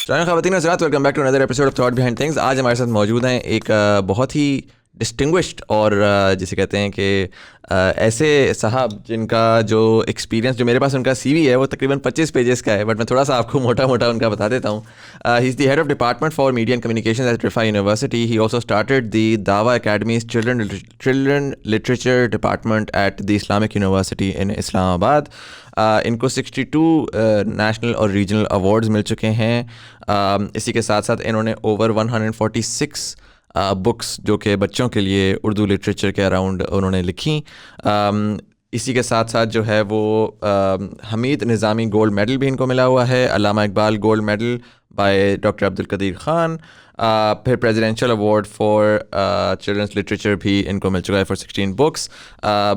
خواتین و حضرات، welcome back to another episode of Thought Behind Things. آج ہمارے ساتھ موجود ہیں ایک بہت ہی ڈسٹنگوشڈ اور جسے کہتے ہیں کہ ایسے صاحب جن کا جو ایکسپیرینس، جو میرے پاس ان کا سی وی ہے وہ تقریباً 25 پیجز کا ہے، بٹ میں تھوڑا سا آپ کو موٹا موٹا ان کا بتا دیتا ہوں. He is the head of department for media and communication at Riphah university. He also started the Dawah academy's children literature department at the Islamic university in Islamabad. ان کو 62 نیشنل اور ریجنل ایوارڈز مل چکے ہیں. اسی کے ساتھ ساتھ انہوں نے اوور 146 بکس جو کہ بچوں کے لیے اردو لٹریچر کے اراؤنڈ انہوں نے لکھیں. اسی کے ساتھ ساتھ جو ہے وہ حمید نظامی گولڈ میڈل بھی ان کو ملا ہوا ہے، Allama Iqbal gold medal by doctor Abdul Qadeer Khan, پھر presidential award for children's literature بھی ان کو مل چکا ہے فار 16 بکس.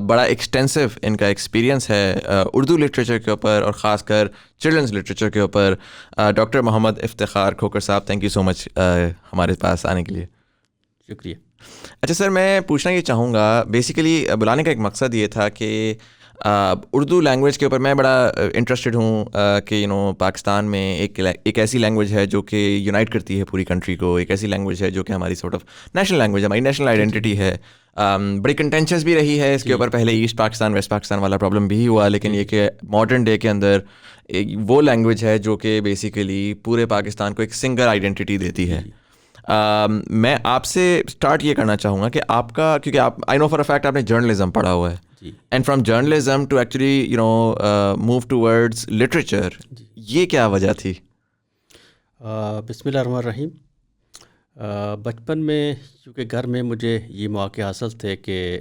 بڑا ایکسٹینسو ان کا ایکسپیرینس ہے اردو لٹریچر کے اوپر اور خاص کر چلڈرنس لٹریچر کے اوپر. ڈاکٹر محمد افتخار کھوکھر صاحب، تھینک یو سو مچ ہمارے پاس آنے کے لیے. شکریہ. اچھا سر، میں پوچھنا یہ چاہوں گا، بیسیکلی بلانے کا ایک مقصد یہ تھا کہ اردو لینگویج کے اوپر میں بڑا انٹرسٹڈ ہوں کہ پاکستان میں ایک ایسی لینگویج ہے جو کہ یونائٹ کرتی ہے پوری کنٹری کو، ایک ایسی لینگویج ہے جو کہ ہماری سارٹ آف نیشنل لینگویج ہے، ہماری نیشنل آئیڈینٹی ہے. بڑی کنٹینشس بھی رہی ہے اس کے اوپر، پہلے ایسٹ پاکستان ویسٹ پاکستان والا پرابلم بھی ہوا، لیکن یہ کہ ماڈرن ڈے کے اندر وہ لینگویج ہے جو کہ بیسیکلی پورے پاکستان کو ایک سنگل آئیڈینٹی دیتی ہے. میں آپ سے اسٹارٹ یہ کرنا چاہوں گا کہ آپ کا، کیونکہ آپ آئی نو فار اے فیکٹ آپ نے جرنلزم پڑھا ہوا ہے، and from journalism to actually move towards literature, یہ کیا وجہ تھی؟ بسم اللہ الرحمن الرحیم. بچپن میں چونکہ گھر میں مجھے یہ مواقع حاصل تھے کہ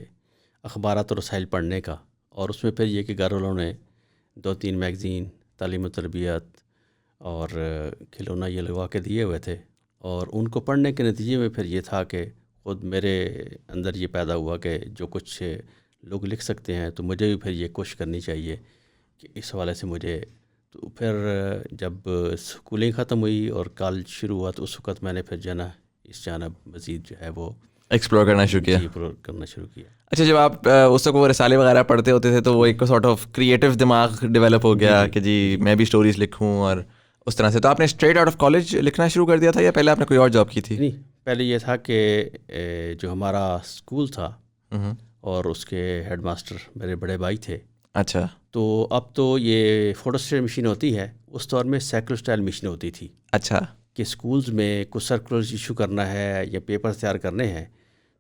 اخبارات اور رسائل پڑھنے کا، اور اس میں پھر یہ کہ گھر والوں نے 2-3 میگزین، تعلیم و تربیت اور کھلونا یہ لگوا کے دیے ہوئے تھے، اور ان کو پڑھنے کے نتیجے میں پھر یہ تھا کہ خود میرے اندر یہ پیدا ہوا کہ جو کچھ لوگ لکھ سکتے ہیں تو مجھے بھی پھر یہ کوشش کرنی چاہیے کہ اس حوالے سے مجھے. تو پھر جب اسکولنگ ختم ہوئی اور کالج شروع ہوا تو اس وقت میں نے پھر اس جانب مزید جو ہے وہ ایکسپلور کرنا شروع کیا. اچھا، جب آپ اس وقت وہ رسالے وغیرہ پڑھتے ہوتے تھے تو وہ ایک سارٹ آف کریٹو دماغ ڈیولپ ہو گیا کہ جی میں بھی اسٹوریز لکھوں اور اس طرح سے. تو آپ نے اسٹریٹ آؤٹ آف کالج لکھنا شروع کر دیا تھا یا پہلے آپ نے کوئی اور جاب کی تھی؟ نہیں، پہلے یہ تھا کہ جو ہمارا اسکول تھا اور اس کے ہیڈ ماسٹر میرے بڑے بھائی تھے. اچھا. تو اب تو یہ فوٹو اسٹیٹ مشین ہوتی ہے، اس دور میں سائیکلو اسٹائل مشین ہوتی تھی. اچھا. کہ اسکولز میں کچھ سرکولرز ایشو کرنا ہے یا پیپر تیار کرنے ہیں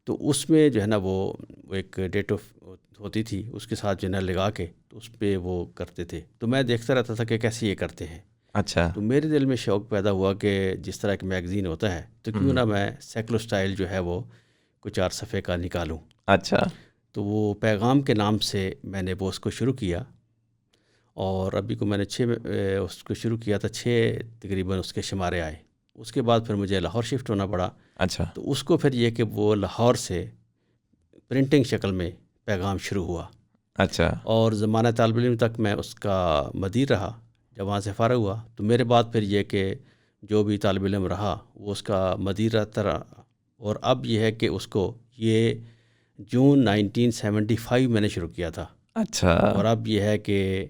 تو اس میں جو ہے نا وہ ایک ڈیٹ آف ہوتی تھی، اس کے ساتھ جو ہے نا لگا کے تو اس پہ وہ کرتے تھے. تو میں دیکھتا رہتا تھا کہ کیسے یہ کرتے ہیں. اچھا. تو میرے دل میں شوق پیدا ہوا کہ جس طرح ایک میگزین ہوتا ہے تو کیوں نہ میں سائیکلو اسٹائل جو ہے وہ کچھ 4 صفحے کا نکالوں. اچھا. تو وہ پیغام کے نام سے میں نے وہ اس کو شروع کیا، اور ابھی کو میں نے 6 اس کو شروع کیا تھا، 6 تقریباً اس کے شمارے آئے. اس کے بعد پھر مجھے لاہور شفٹ ہونا پڑا. اچھا. تو اس کو پھر یہ کہ وہ لاہور سے پرنٹنگ شکل میں پیغام شروع ہوا. اچھا. اور زمانہ طالب علم تک میں اس کا مدیر رہا. جب وہاں سے فارغ ہوا تو میرے بعد پھر یہ کہ جو بھی طالب علم رہا وہ اس کا مدیر رہتا رہا. اور اب یہ ہے کہ اس کو یہ جون 1975 میں نے شروع کیا تھا. اچھا. اور اب یہ ہے کہ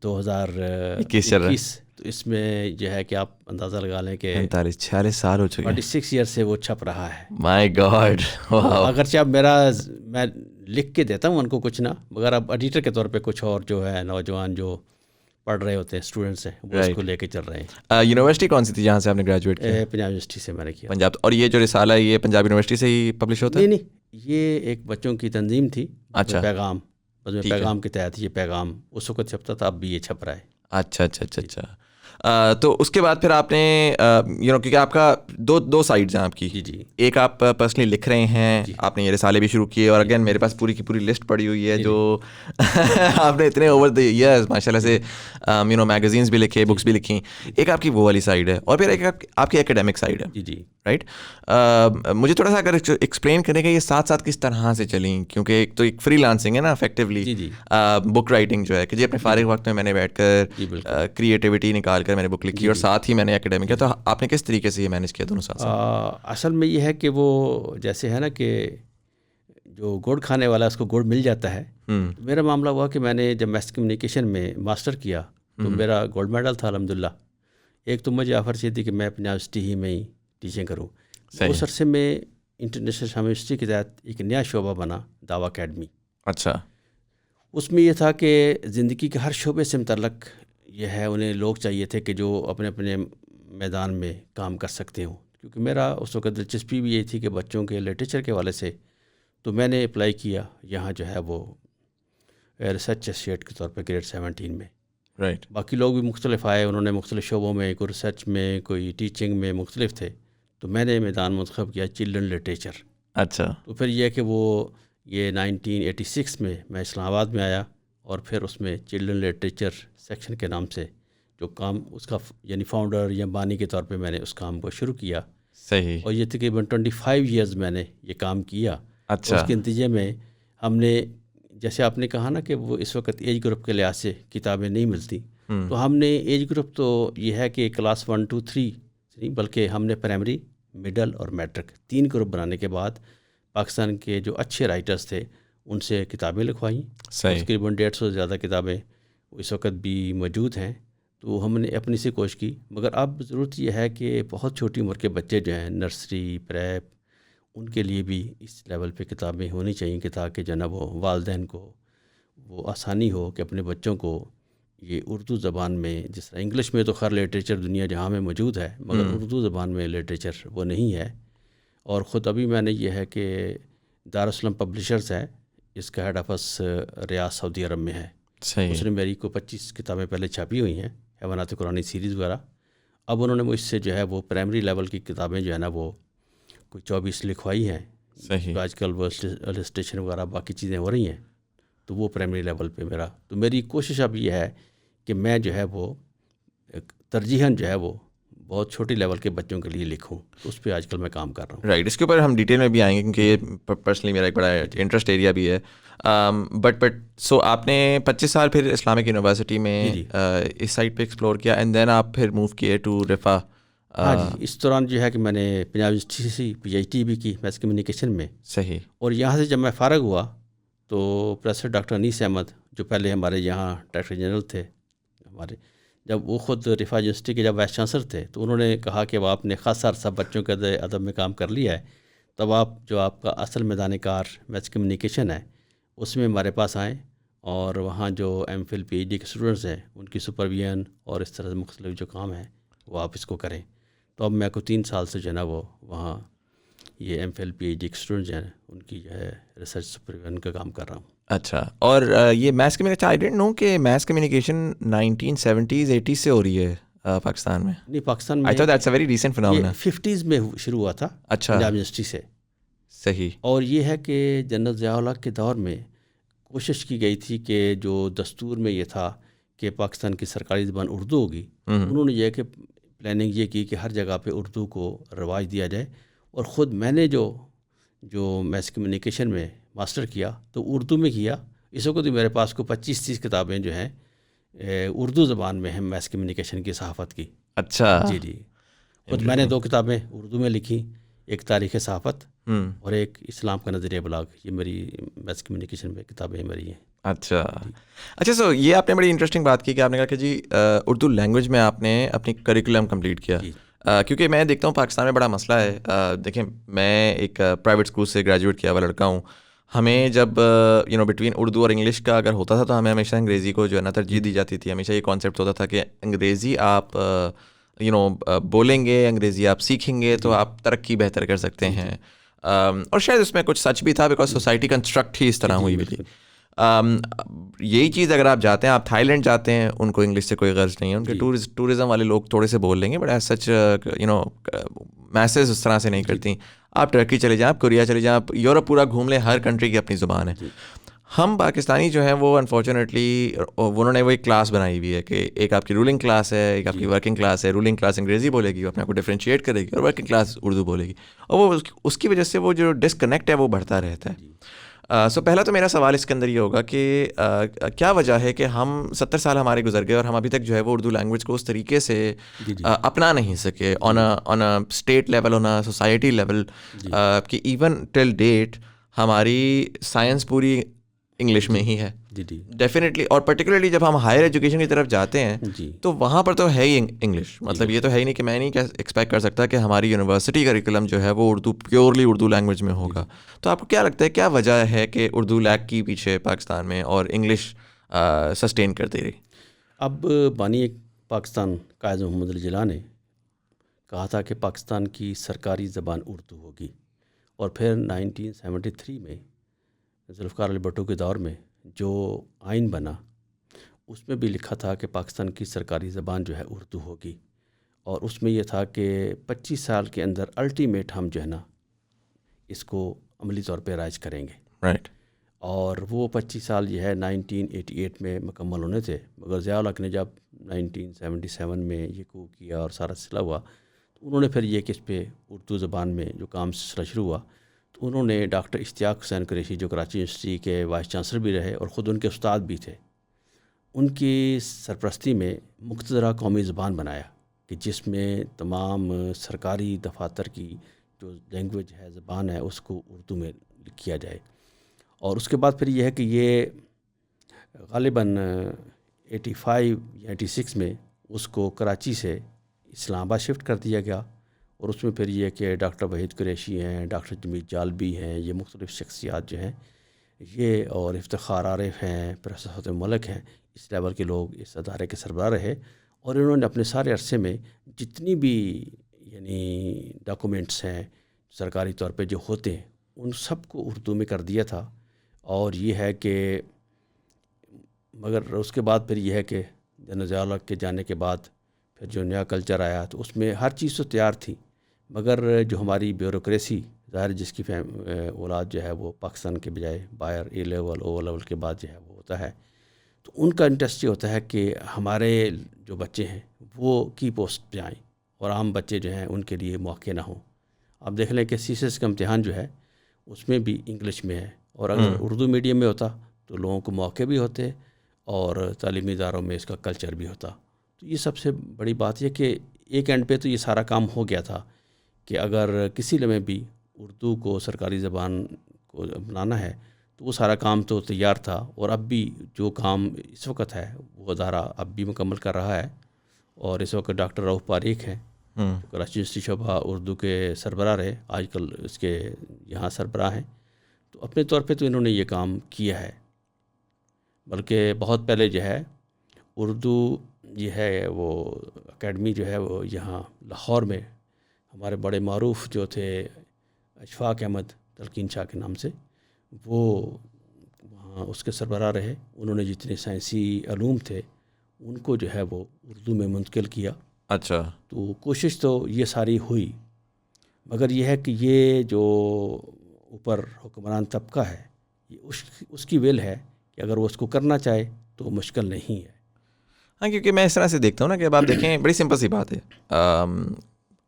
2021 تو اس میں جو ہے کہ آپ اندازہ لگا لیں کہ 46 سال ہو چکے ہیں. 46 ایئر سے وہ چھپ رہا ہے. مائی گاڈ. اگرچہ اب میں لکھ کے دیتا ہوں ان کو کچھ نہ، مگر اب ایڈیٹر کے طور پہ کچھ اور جو ہے نوجوان جو پڑھ رہے ہوتے ہیں، اسٹوڈنٹس ہیں، وہ اس کو لے کے چل رہے ہیں. یونیورسٹی کون سی تھی جہاں سے آپ نے گریجویٹ کیا؟ پنجاب یونیورسٹی سے میں نے کیا. پنجاب. اور یہ جو رسالہ ہے یہ پنجاب یونیورسٹی سے ہی پبلش ہوتا ہے؟ نہیں، یہ ایک بچوں کی تنظیم تھی. اچھا. پیغام، پیغام کے تحت یہ پیغام اس وقت چھپتا تھا، اب بھی یہ چھپ رہا ہے. اچھا اچھا اچھا اچھا. تو اس کے بعد پھر آپ نے کیونکہ آپ کا دو سائڈز ہیں آپ کی. جی. ایک آپ پرسنلی لکھ رہے ہیں، آپ نے یہ رسالے بھی شروع کیے، اور اگین میرے پاس پوری کی پوری لسٹ پڑی ہوئی ہے جو آپ نے اتنے اوور دی ایئرز ماشاء اللہ سے میگزینس بھی لکھے، بکس بھی لکھی. ایک آپ کی وہ والی سائڈ ہے، اور پھر ایک آپ کی اکیڈمک سائڈ ہے. جی. رائٹ. مجھے تھوڑا سا اگر ایکسپلین کرنے کا یہ ساتھ ساتھ کس طرح سے چلیں، کیونکہ ایک تو ایک فری لانسنگ ہے نا افیکٹولی، بک رائٹنگ جو ہے کہ جی اپنے فارغ وقت میں نے بیٹھ کر کریٹیوٹی نکال کر میں نے بک لکھی اور ساتھ ہی میں نے اکیڈمک کیا. تو آپ نے کس طریقے سے یہ مینیج کیا دونوں ساتھ؟ اصل میں یہ ہے کہ وہ جیسے ہے نا کہ جو گڑ کھانے والا اس کو گڑ مل جاتا ہے. میرا معاملہ ہوا کہ میں نے جب میس کمیونیکیشن میں ماسٹر کیا تو میرا گولڈ میڈل تھا الحمدللہ. ایک تو مجھے آفر چاہیے تھی کہ میں پنجاب یونیورسٹی ہی میں ہی ٹیچنگ کروں. اس عرصے میں انٹرنیشنل شامی یونیورسٹی کے تحت ایک نیا شعبہ بنا دعویٰ اکیڈمی. اچھا. اس میں یہ تھا کہ زندگی کے ہر شعبے سے متعلق یہ ہے انہیں لوگ چاہیے تھے کہ جو اپنے اپنے میدان میں کام کر سکتے ہوں. کیونکہ میرا اس وقت دلچسپی بھی یہ تھی کہ بچوں کے لٹریچر کے حوالے سے. تو میں نے اپلائی کیا یہاں جو ہے وہ ریسرچ ایسوسیٹ کے طور پہ گریڈ 17 میں. رائٹ. باقی لوگ بھی مختلف آئے, انہوں نے مختلف شعبوں میں, کوئی ریسرچ میں, کوئی ٹیچنگ میں مختلف تھے. تو میں نے میدان منتخب کیا چلڈرن لٹریچر. اچھا. تو پھر یہ کہ وہ یہ 1986 میں اسلام آباد میں آیا اور پھر اس میں چلڈرن لٹریچر سیکشن کے نام سے جو کام اس کا یعنی فاؤنڈر یا بانی کے طور پہ میں نے اس کام کو شروع کیا. صحیح. اور یہ تقریباً 25 ایئرز میں نے یہ کام کیا. اچھا. اس کے نتیجے میں ہم نے, جیسے آپ نے کہا نا کہ وہ اس وقت ایج گروپ کے لحاظ سے کتابیں نہیں ملتی, تو ہم نے ایج گروپ تو یہ ہے کہ کلاس 1 2 3 نہیں بلکہ ہم نے پرائمری, مڈل اور میٹرک 3 گروپ بنانے کے بعد پاکستان کے جو اچھے رائٹرز تھے ان سے کتابیں لکھوائیں. تقریباً 150 سے زیادہ کتابیں اس وقت بھی موجود ہیں. تو ہم نے اپنی سے کوشش کی, مگر اب ضرورت یہ ہے کہ بہت چھوٹی عمر کے بچے جو ہیں نرسری, پریپ, ان کے لیے بھی اس لیول پہ کتابیں ہونی چاہیے کہ تاکہ جو ہے نا وہ والدین کو وہ آسانی ہو کہ اپنے بچوں کو یہ اردو زبان میں, جس طرح انگلش میں تو خیر لٹریچر دنیا جہاں میں موجود ہے مگر اردو زبان میں لٹریچر وہ نہیں ہے. اور خود ابھی میں نے یہ ہے کہ دارالسلام پبلشرز ہے, اس کا ہیڈ آفس ریاض سعودی عرب میں ہے. صحیح. اس نے میری کو 25 کتابیں پہلے چھاپی ہوئی ہیں, حیوانات قرآنی سیریز وغیرہ. اب انہوں نے مجھ سے جو ہے وہ پرائمری لیول کی کتابیں جو ہے نا وہ کوئی 24 لکھوائی ہیں. صحیح. آج کل وہ السٹریشن وغیرہ باقی چیزیں ہو رہی ہیں, تو وہ پرائمری لیول پہ میرا. تو میری کوشش اب یہ ہے کہ میں جو ہے وہ ترجیحاً جو ہے وہ بہت چھوٹی لیول کے بچوں کے لیے لکھوں. تو اس پہ آج کل میں کام کر رہا ہوں. رائٹ. اس کے اوپر ہم ڈیٹیل میں بھی آئیں گے کیونکہ یہ پرسنلی میرا ایک بڑا انٹرسٹ ایریا بھی ہے. بٹ سو آپ نے 25 سال پھر اسلامک یونیورسٹی میں اس سائٹ پہ ایکسپلور کیا اینڈ دین آپ پھر موو کیے ٹو رفا. ہاں جی, اس دوران جو ہے کہ میں نے پنجاب یونیورسٹی سے PhD بھی کی میس کمیونیکیشن میں. صحیح. اور یہاں سے جب میں فارغ ہوا تو پروفیسر ڈاکٹر انیس احمد جو پہلے ہمارے یہاں ڈائریکٹر جنرل تھے ہمارے, جب وہ خود رفا یونیورسٹی کے جب وائس چانسلر تھے تو انہوں نے کہا کہ وہ آپ نے خاصا عرصہ بچوں کے ادب میں کام کر لیا ہے, تب آپ جو آپ کا اصل میدان کار میس کمیونیکیشن ہے اس میں ہمارے پاس آئیں اور وہاں جو MPhil PhD کے اسٹوڈنٹس ہیں ان کی سپرویژن اور اس طرح سے مختلف جو کام ہیں وہ آپ اس کو کریں. تو اب میں کو 3 سال سے جو ہے نا وہ وہاں یہ MPhil PhD کے اسٹوڈنٹس ہیں ان کی جو ہے ریسرچ سپرویژن کا کام کر رہا ہوں. اچھا. اور یہ mass communication I don't know کہ میس کمیونیکیشن 1970s 80s سے ہو رہی ہے پاکستان میں. نہیں, پاکستان میں I thought that's a very recent phenomena. 50s میں شروع ہوا تھا. اچھا. پنجاب یونیورسٹی سے. صحیح. اور یہ ہے کہ جنرل ضیاء الحق کے دور میں کوشش کی گئی تھی کہ جو دستور میں یہ تھا کہ پاکستان کی سرکاری زبان اردو ہوگی, انہوں نے یہ کہ پلاننگ یہ کی کہ ہر جگہ پہ اردو کو رواج دیا جائے. اور خود میں نے جو میس کمیونیکیشن میں ماسٹر کیا تو اردو میں کیا. اس وقت میرے پاس کو 25-30 کتابیں جو ہیں اردو زبان میں ہیں میس کمیونیکیشن کی صحافت کی. اچھا. جی جی. خود میں نے 2 کتابیں اردو میں لکھی, ایک تاریخ صحافت اور ایک اسلام کا نظریہ بلاغ. یہ میری میس کمیونیکیشن میں کتابیں میری ہیں. اچھا. اچھا. سو یہ آپ نے بڑی انٹرسٹنگ بات کی کہ آپ نے کہا کہ جی اردو لینگویج میں آپ نے اپنی کریکولم کمپلیٹ کیا. کیونکہ میں دیکھتا ہوں پاکستان میں بڑا مسئلہ ہے. دیکھیں میں ایک پرائیویٹ اسکول سے گریجویٹ کیا ہوا لڑکا ہوں. ہمیں جب بٹوین اردو اور انگلش کا اگر ہوتا تھا تو ہمیں ہمیشہ انگریزی کو جو ہے نا ترجیح دی جاتی تھی. ہمیشہ یہ کانسیپٹ ہوتا تھا کہ انگریزی آپ بولیں گے, انگریزی آپ سیکھیں گے تو آپ ترقی بہتر کر سکتے ہیں. اور شاید اس میں کچھ سچ بھی تھا بیکاز سوسائٹی کنسٹرکٹ ہی اس طرح ہوئی بھی تھی. یہی چیز اگر آپ جاتے ہیں, آپ تھائی لینڈ جاتے ہیں, ان کو انگلش سے کوئی غرض نہیں ہے, ان کے ٹورزم والے لوگ تھوڑے سے بول لیں گے بٹ ایز سچ میسز اس طرح سے نہیں کرتی. آپ ٹرکی چلے جائیں, آپ کوریا چلے جائیں, آپ یورپ پورا گھوم لیں, ہر کنٹری کی اپنی زبان ہے. ہم پاکستانی جو ہیں وہ انفارچونیٹلی انہوں نے وہ ایک کلاس بنائی ہوئی ہے کہ ایک آپ کی رولنگ کلاس ہے, ایک آپ کی ورکنگ کلاس ہے. رولنگ کلاس انگریزی بولے گی, وہ اپنے آپ کو ڈفرینشیٹ کرے گی, اور ورکنگ کلاس اردو بولے گی, اور وہ اس کی وجہ سے وہ جو ڈسکنیکٹ ہے وہ بڑھتا رہتا ہے. سو پہلا تو میرا سوال اس کے اندر یہ ہوگا کہ کیا وجہ ہے کہ ہم 70 سال ہمارے گزر گئے اور ہم ابھی تک جو ہے وہ اردو لینگویج کو اس طریقے سے اپنا نہیں سکے on a state level, on a society level, کہ ایون ٹل ڈیٹ ہماری سائنس پوری انگلش میں ہی ہے. جی جی ڈیفینیٹلی. اور پرٹیکولرلی جب ہم ہائر ایجوکیشن کی طرف جاتے ہیں جی تو وہاں پر تو ہے ہی انگلش. مطلب یہ تو ہے ہی نہیں کہ میں نہیں ایکسپیکٹ کر سکتا کہ ہماری یونیورسٹی کریکولم جو ہے وہ اردو پیورلی اردو لینگویج میں ہوگا. تو آپ کو کیا لگتا ہے کیا وجہ ہے کہ اردو لیگ کی پیچھے پاکستان میں اور انگلش سسٹین کرتی رہی؟ اب بانی پاکستان قائد محمد علی جناح نے کہا تھا کہ پاکستان کی سرکاری زبان اردو ہوگی، اور پھر 1973 میں ذوالفقار علی بھٹو کے دور میں جو آئین بنا اس میں بھی لکھا تھا کہ پاکستان کی سرکاری زبان جو ہے اردو ہوگی، اور اس میں یہ تھا کہ 25 سال کے اندر الٹیمیٹ ہم جو ہے نا اس کو عملی طور پہ رائج کریں گے. رائٹ. اور وہ 25 سال جو ہے 1988 میں مکمل ہونے تھے، مگر ضیاء الحق نے جب 1977 میں یہ کو کیا اور سارا سلسلہ ہوا تو انہوں نے پھر یہ کہ اس پہ اردو زبان میں جو کام سلسلہ شروع ہوا تو انہوں نے ڈاکٹر اشتیاق حسین قریشی جو کراچی یونیورسٹی کے وائس چانسلر بھی رہے اور خود ان کے استاد بھی تھے، ان کی سرپرستی میں مقتدرہ قومی زبان بنایا کہ جس میں تمام سرکاری دفاتر کی جو لینگویج ہے زبان ہے اس کو اردو میں کیا جائے. اور اس کے بعد پھر یہ ہے کہ یہ غالباً 85 یا 86 میں اس کو کراچی سے اسلام آباد شفٹ کر دیا گیا، اور اس میں پھر یہ کہ ڈاکٹر وحید قریشی ہیں، ڈاکٹر جمیل جالبی ہیں، یہ مختلف شخصیات جو ہیں یہ، اور افتخار عارف ہیں، پروفیسر فتح ملک ہیں، اس لیول کے لوگ اس ادارے کے سربراہ رہے، اور انہوں نے اپنے سارے عرصے میں جتنی بھی یعنی ڈاکومنٹس ہیں سرکاری طور پہ جو ہوتے ہیں ان سب کو اردو میں کر دیا تھا. اور یہ ہے کہ مگر اس کے بعد پھر یہ ہے کہ جنرل ضیاء الحق کے جانے کے بعد پھر جو نیا کلچر آیا تو اس میں ہر چیز تو تیار تھی، مگر جو ہماری بیوروکریسی ظاہر جس کی اولاد جو ہے وہ پاکستان کے بجائے باہر اے لیول او لیول کے بعد جو ہے وہ ہوتا ہے، تو ان کا انٹرسٹ یہ ہوتا ہے کہ ہمارے جو بچے ہیں وہ کی پوسٹ پہ آئیں اور عام بچے جو ہیں ان کے لیے موقع نہ ہوں. آپ دیکھ لیں کہ CCS کا امتحان جو ہے اس میں بھی انگلش میں ہے، اور اگر اردو میڈیم میں ہوتا تو لوگوں کو موقع بھی ہوتے اور تعلیمی اداروں میں اس کا کلچر بھی ہوتا. تو یہ سب سے بڑی بات یہ کہ ایک اینڈ پہ تو یہ سارا کام ہو گیا تھا کہ اگر کسی لمحے بھی اردو کو سرکاری زبان کو بنانا ہے تو وہ سارا کام تو تیار تھا، اور اب بھی جو کام اس وقت ہے وہ ادارہ اب بھی مکمل کر رہا ہے. اور اس وقت ڈاکٹر رؤف پاریک ہیں کراچی یونیورسٹی شعبہ اردو کے سربراہ رہے، آج کل اس کے یہاں سربراہ ہیں. تو اپنے طور پہ تو انہوں نے یہ کام کیا ہے، بلکہ بہت پہلے جو ہے اردو یہ ہے وہ اکیڈمی جو ہے وہ یہاں لاہور میں ہمارے بڑے معروف جو تھے اشفاق احمد تلقین شاہ کے نام سے، وہ وہاں اس کے سربراہ رہے. انہوں نے جتنے سائنسی علوم تھے ان کو جو ہے وہ اردو میں منتقل کیا. اچھا. تو کوشش تو یہ ساری ہوئی، مگر یہ ہے کہ یہ جو اوپر حکمران طبقہ ہے یہ اس کی ویل ہے کہ اگر وہ اس کو کرنا چاہے تو مشکل نہیں ہے. ہاں، کیونکہ میں اس طرح سے دیکھتا ہوں نا کہ اب آپ دیکھیں بڑی سمپل سی بات ہے،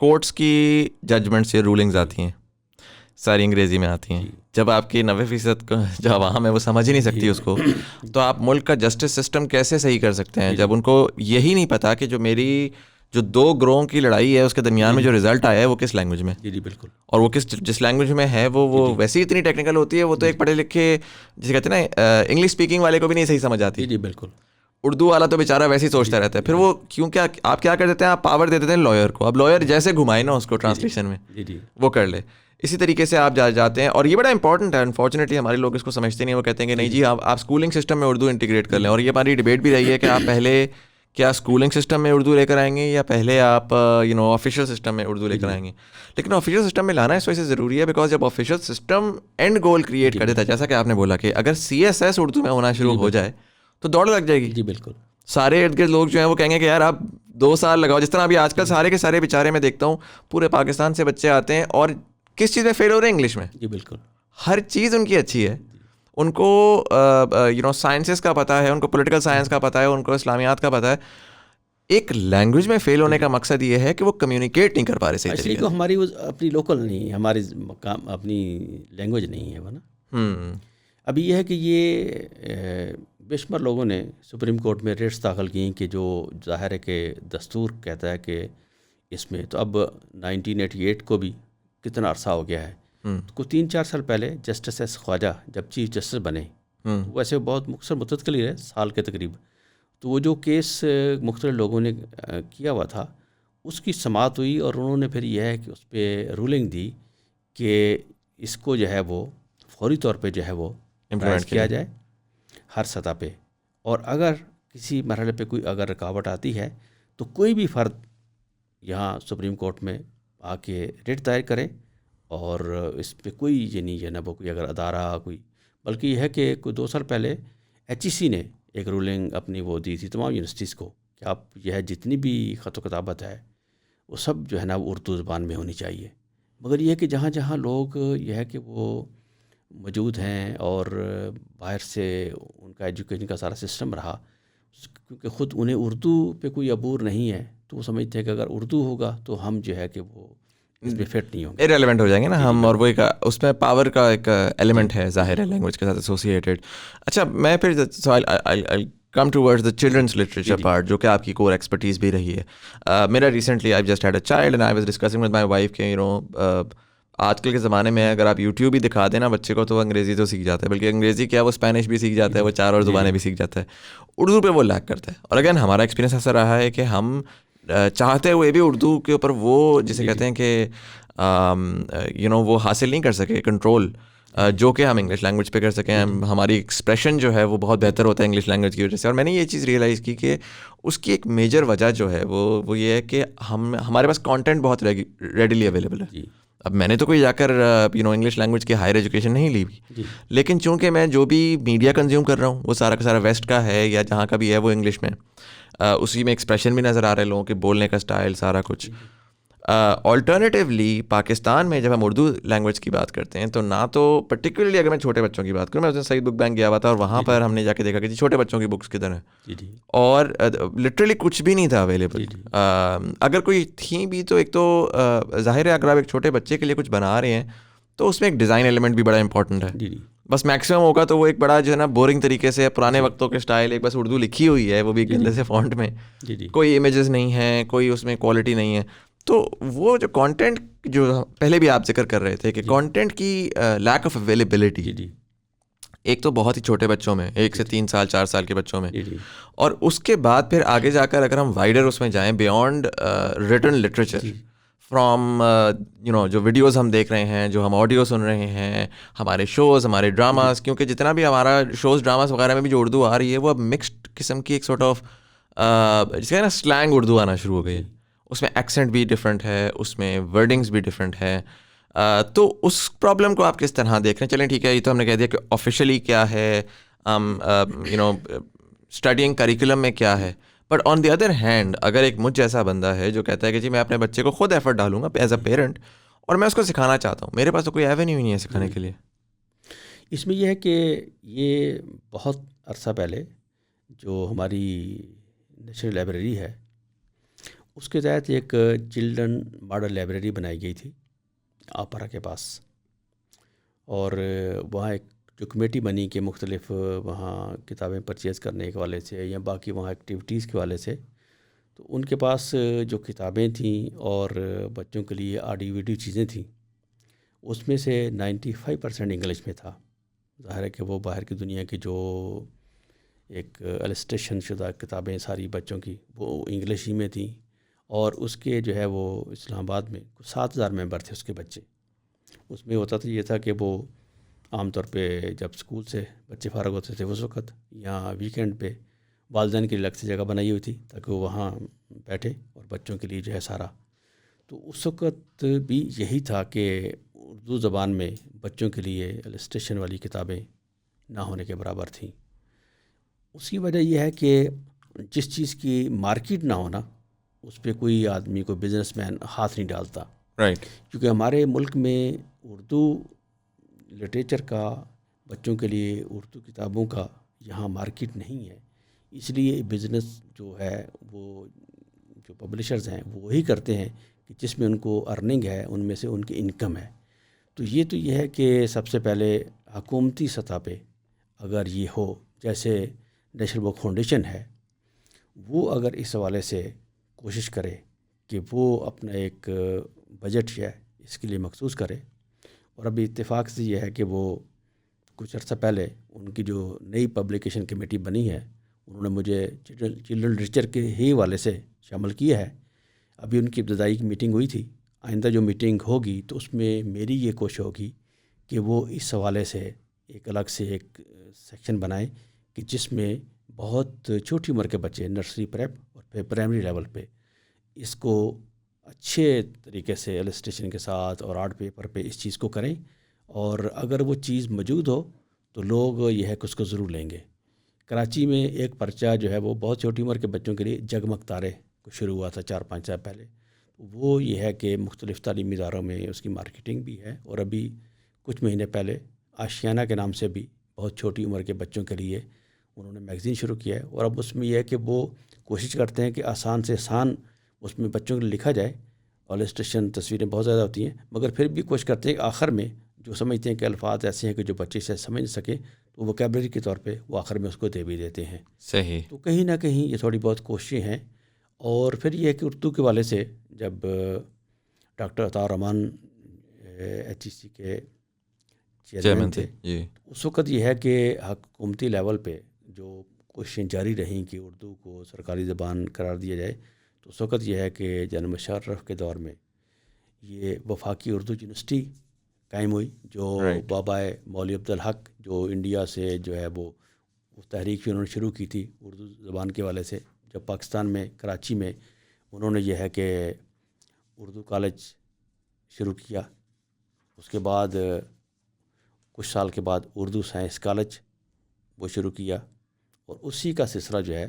کورٹس کی ججمنٹ سے رولنگز آتی ہیں ساری انگریزی میں آتی ہیں. جب آپ کی 90% جو عوام ہے وہ سمجھ ہی نہیں سکتی اس کو، تو آپ ملک کا جسٹس سسٹم کیسے صحیح کر سکتے ہیں جب ان کو یہی نہیں پتہ کہ جو میری جو دو گروہوں کی لڑائی ہے اس کے درمیان میں جو رزلٹ آیا ہے وہ کس لینگویج میں. جی بالکل. اور وہ جس لینگویج میں ہے وہ ویسے ہی اتنی ٹیکنیکل ہوتی ہے، وہ تو ایک پڑھے لکھے جسے کہتے ہیں نا انگلش اسپیکنگ والے کو بھی نہیں صحیح سمجھ آتی. جی بالکل. اردو والا تو بیچارہ ویسے ہی سوچتا رہتا ہے. پھر وہ کیوں کیا آپ کیا کر دیتے ہیں، آپ پاور دے دیتے ہیں لائر کو. اب لائر جیسے گھمائے نا اس کو ٹرانسلیشن میں وہ کر لے. اسی طریقے سے آپ جاتے ہیں، اور یہ بڑا امپورٹنٹ ہے. انفارچونیٹلی ہمارے لوگ اس کو سمجھتے نہیں. وہ کہتے ہیں کہ نہیں جی آپ اسکولنگ سسٹم میں اردو انٹیگریٹ کر لیں. اور یہ ہماری ڈبیٹ بھی رہی ہے کہ آپ پہلے کیا اسکولنگ سسٹم میں اردو لے کر آئیں گے یا پہلے آپ آفیشیل سسٹم میں اردو لے کر آئیں گے. لیکن آفیشیل سسٹم میں لانا اس وجہ سے ضروری ہے بیکاز جب official system and goal create کر دیتا ہے، جیسا کہ آپ نے بولا کہ اگر CSS اردو میں ہونا شروع ہو جائے تو دوڑ لگ جائے گی. جی بالکل. سارے ارد گرد لوگ جو ہیں وہ کہیں گے کہ یار آپ 2 سال لگاؤ. جس طرح ابھی آج کل سارے کے سارے بیچارے میں دیکھتا ہوں پورے پاکستان سے بچے آتے ہیں اور کس چیز میں فیل ہو رہے ہیں، انگلش میں. جی بالکل. ہر چیز ان کی اچھی ہے، ان کو سائنسز کا پتہ ہے، ان کو پولیٹیکل سائنس کا پتہ ہے، ان کو اسلامیات کا پتہ ہے. ایک لینگویج میں فیل ہونے کا مقصد یہ ہے کہ وہ کمیونیکیٹ نہیں کر پا رہے صحیح طریقے سے. ہماری اپنی لوکل نہیں ہے، ہماری اپنی لینگویج نہیں ہے وہ نا. ابھی یہ ہے کہ یہ بے شمار لوگوں نے سپریم کورٹ میں ریٹس داخل کی کہ جو ظاہر ہے کہ دستور کہتا ہے کہ اس میں تو اب 1988 کو بھی کتنا عرصہ ہو گیا ہے. کوئی 3-4 سال پہلے جسٹس ایس خواجہ جب چیف جسٹس بنے ویسے بہت مختصر مدت کے لیے رہے، سال کے تقریب. تو وہ جو کیس مختلف لوگوں نے کیا ہوا تھا اس کی سماعت ہوئی، اور انہوں نے پھر یہ ہے کہ اس پہ رولنگ دی کہ اس کو جو ہے وہ فوری طور پہ جو ہے وہ امپلیمنٹ کیا جائے ہر سطح پہ. اور اگر کسی مرحلے پہ کوئی اگر رکاوٹ آتی ہے تو کوئی بھی فرد یہاں سپریم کورٹ میں آ کے ریٹ دائر کرے، اور اس پہ کوئی یہ نہیں ہے نا وہ کوئی اگر ادارہ کوئی، بلکہ یہ ہے کہ کوئی 2 سال پہلے HEC نے ایک رولنگ اپنی وہ دی تھی تمام یونیورسٹیز کو کہ آپ یہ ہے جتنی بھی خط و کتابت ہے وہ سب جو ہے نا وہ اردو زبان میں ہونی چاہیے. مگر یہ ہے کہ جہاں جہاں لوگ یہ ہے کہ وہ موجود ہیں اور باہر سے ان کا ایجوکیشن کا سارا سسٹم رہا، کیونکہ خود انہیں اردو پہ کوئی عبور نہیں ہے، تو وہ سمجھتے ہیں کہ اگر اردو ہوگا تو ہم جو ہے کہ وہ اس پہ فٹ نہیں ہوں گے، ارریلیونٹ ہو جائیں گے نا ہم. اور وہ ایک اس میں پاور کا ایک ایلیمنٹ ہے ظاہر ہے لینگویج کے ساتھ ایسوسیٹیڈ. اچھا میں پھر come towards the children's literature part جو کہ آپ کی کور ایکسپرٹیز بھی رہی ہے. میرا recently I just had a child and I was discussing with my wife کہ یو نو آج کل کے زمانے میں اگر آپ یوٹیوب ہی دکھا دیں نا بچے کو تو وہ انگریزی تو سیکھ جاتا ہے، بلکہ انگریزی کیا وہ اسپینش بھی سیکھ جاتا ہے، وہ 4 اور زبانیں بھی سیکھ جاتا ہے. اردو پہ وہ لیک کرتا ہے. اور اگین ہمارا ایکسپیرینس ایسا رہا ہے کہ ہم چاہتے ہوئے بھی اردو کے اوپر وہ جسے کہتے ہیں کہ یو نو وہ حاصل نہیں کر سکے کنٹرول جو کہ ہم انگلش لینگویج پہ کر سکیں. ہماری ایکسپریشن جو ہے وہ بہت بہتر ہوتا ہے انگلش لینگویج کی وجہ سے. اور میں نے یہ چیز ریئلائز کی کہ اس کی ایک میجر وجہ جو ہے وہ یہ ہے کہ ہمارے پاس کانٹینٹ بہت ریڈیلی اویلیبل ہے. اب میں نے تو کوئی جا کر یو نو انگلش لینگویج کی ہائر ایجوکیشن نہیں لی ہوئی، لیکن چونکہ میں جو بھی میڈیا کنزیوم کر رہا ہوں وہ سارا کا سارا ویسٹ کا ہے یا جہاں کا بھی ہے وہ انگلش میں، اسی میں ایکسپریشن بھی نظر آ رہے ہیں لوگوں کے بولنے کا اسٹائل سارا کچھ. آلٹرنیٹیولی پاکستان میں جب ہم اردو لینگویج کی بات کرتے ہیں تو نہ تو پرٹیکولرلی اگر میں چھوٹے بچوں کی بات کروں، میں اس دن سعید بک بینک گیا ہوا تھا اور وہاں پر ہم نے جا کے دیکھا کہ جی چھوٹے بچوں کی بکس کدھر ہیں، اور لٹرلی کچھ بھی نہیں تھا اویلیبل. اگر کوئی تھیں بھی تو ایک تو ظاہر ہے اگر آپ ایک چھوٹے بچے کے لیے کچھ بنا رہے ہیں تو اس میں ایک ڈیزائن ایلیمنٹ بھی بڑا امپورٹنٹ ہے. بس میکسیمم ہوگا تو وہ ایک بڑا جو ہے نا بورنگ طریقے سے پرانے وقتوں کے اسٹائل ایک بس اردو لکھی ہوئی ہے وہ بھی گندے سے فونٹ میں، کوئی امیجز نہیں ہیں، کوئی اس میں کوالٹی نہیں ہے. تو وہ جو کانٹینٹ جو پہلے بھی آپ ذکر کر رہے تھے کہ کانٹینٹ کی لیک آف اویلیبلٹی ایک تو بہت ہی چھوٹے بچوں میں 1 سے 3 سال 4 سال کے بچوں میں، اور اس کے بعد پھر آگے جا کر اگر ہم وائڈر اس میں جائیں beyond written literature, from you know جو ویڈیوز ہم دیکھ رہے ہیں، جو ہم آڈیو سن رہے ہیں، ہمارے شوز، ہمارے ڈراماز، کیونکہ جتنا بھی ہمارا شوز ڈراماز وغیرہ میں بھی جو اردو آ رہی ہے وہ اب مکسڈ قسم کی ایک سارٹ آف جسے نا سلینگ اردو آنا شروع ہو گئی ہے. اس میں ایکسنٹ بھی ڈفرینٹ ہے، اس میں ورڈنگس بھی ڈفرینٹ ہے. تو اس پرابلم کو آپ کس طرح دیکھ رہے ہیں؟ چلیں ٹھیک ہے، یہ تو ہم نے کہہ دیا کہ آفیشلی کیا ہے، یو نو اسٹڈینگ کریکولم میں کیا ہے. But on the other hand اگر ایک مجھ جیسا بندہ ہے جو کہتا ہے کہ جی میں اپنے بچے کو خود ایفرٹ ڈالوں گا ایز اے پیرنٹ اور میں اس کو سکھانا چاہتا ہوں، میرے پاس تو کوئی ایونیو نہیں ہے سکھانے کے لیے. اس میں یہ ہے کہ یہ بہت عرصہ پہلے جو ہماری نیشنل لائبریری ہے اس کے تحت ایک چلڈرن ماڈل لائبریری بنائی گئی تھی آپرا کے پاس، اور وہاں ایک جو کمیٹی بنی کہ مختلف وہاں کتابیں پرچیز کرنے کے والے سے یا باقی وہاں ایکٹیویٹیز کے والے سے، تو ان کے پاس جو کتابیں تھیں اور بچوں کے لیے آڈیو ویڈیو چیزیں تھیں اس میں سے 95% انگلش میں تھا. ظاہر ہے کہ وہ باہر کی دنیا کی جو ایک السٹریشن شدہ کتابیں ساری بچوں کی وہ انگلش ہی میں تھیں، اور اس کے جو ہے وہ اسلام آباد میں 7,000 ممبر تھے اس کے بچے. اس میں ہوتا تو یہ تھا کہ وہ عام طور پہ جب اسکول سے بچے فارغ ہوتے تھے اس وقت یا ویکینڈ پہ والدین کی الگ سے جگہ بنائی ہوئی تھی تاکہ وہ وہاں بیٹھے اور بچوں کے لیے جو ہے سارا. تو اس وقت بھی یہی تھا کہ اردو زبان میں بچوں کے لیے السٹریشن والی کتابیں نہ ہونے کے برابر تھیں. اس کی وجہ یہ ہے کہ جس چیز کی مارکیٹ نہ ہونا اس پہ کوئی آدمی کوئی بزنس مین ہاتھ نہیں ڈالتا. کیونکہ ہمارے ملک میں اردو لٹریچر کا، بچوں کے لیے اردو کتابوں کا یہاں مارکیٹ نہیں ہے، اس لیے بزنس جو ہے وہ جو پبلشرز ہیں وہ وہی کرتے ہیں کہ جس میں ان کو ارننگ ہے ان میں سے ان کی انکم ہے. تو یہ ہے کہ سب سے پہلے حکومتی سطح پہ اگر یہ ہو، جیسے نیشنل بک فاؤنڈیشن ہے، وہ اگر اس حوالے سے کوشش کرے کہ وہ اپنا ایک بجٹ ہے اس کے لیے مخصوص کرے. اور ابھی اتفاق سے یہ ہے کہ وہ کچھ عرصہ پہلے ان کی جو نئی پبلیکیشن کمیٹی بنی ہے انہوں نے مجھے چلڈرن لٹریچر کے ہی حوالے سے شامل کیا ہے. ابھی ان کی ابتدائی میٹنگ ہوئی تھی. آئندہ جو میٹنگ ہوگی تو اس میں میری یہ کوشش ہوگی کہ وہ اس حوالے سے ایک الگ سے ایک سیکشن بنائیں کہ جس میں بہت چھوٹی عمر کے بچے نرسری پریپ اور پھر پرائمری لیول پہ اس کو اچھے طریقے سے السٹریشن کے ساتھ اور آرٹ پیپر پہ اس چیز کو کریں. اور اگر وہ چیز موجود ہو تو لوگ یہ ہے کہ اس کو ضرور لیں گے. کراچی میں ایک پرچہ جو ہے وہ بہت چھوٹی عمر کے بچوں کے لیے جگمگ تارے کو شروع ہوا تھا 4-5 سال پہلے. وہ یہ ہے کہ مختلف تعلیمی اداروں میں اس کی مارکیٹنگ بھی ہے. اور ابھی کچھ مہینے پہلے آشیانہ کے نام سے بھی بہت چھوٹی عمر کے بچوں کے لیے انہوں نے میگزین شروع کیا ہے. اور اب اس میں یہ ہے کہ وہ کوشش کرتے ہیں کہ آسان سے آسان اس میں بچوں کے لیے لکھا جائے. اور السٹریشن تصویریں بہت زیادہ ہوتی ہیں مگر پھر بھی کوشش کرتے ہیں کہ آخر میں جو سمجھتے ہیں کہ الفاظ ایسے ہیں کہ جو بچے سے سمجھ سکیں تو ووکیبلری کے طور پہ وہ آخر میں اس کو دے بھی دیتے ہیں. صحیح. تو کہیں نہ کہیں یہ تھوڑی بہت کوششیں ہیں. اور پھر یہ ہے کہ اردو کے والے سے جب ڈاکٹر عطاء الرحمان HEC کے چیئرمین تھے اس وقت یہ ہے کہ حکومتی لیول پہ جو کوششیں جاری رہیں کہ اردو کو سرکاری زبان قرار دیا جائے تو اس وقت یہ ہے کہ جنرل مشرف کے دور میں یہ وفاقی اردو یونیورسٹی قائم ہوئی جو بابا مولوی عبدالحق جو انڈیا سے جو ہے وہ تحریک انہوں نے شروع کی تھی اردو زبان کے والے سے. جب پاکستان میں کراچی میں انہوں نے یہ ہے کہ اردو کالج شروع کیا. اس کے بعد کچھ سال کے بعد اردو سائنس کالج وہ شروع کیا. اور اسی کا سلسلہ جو ہے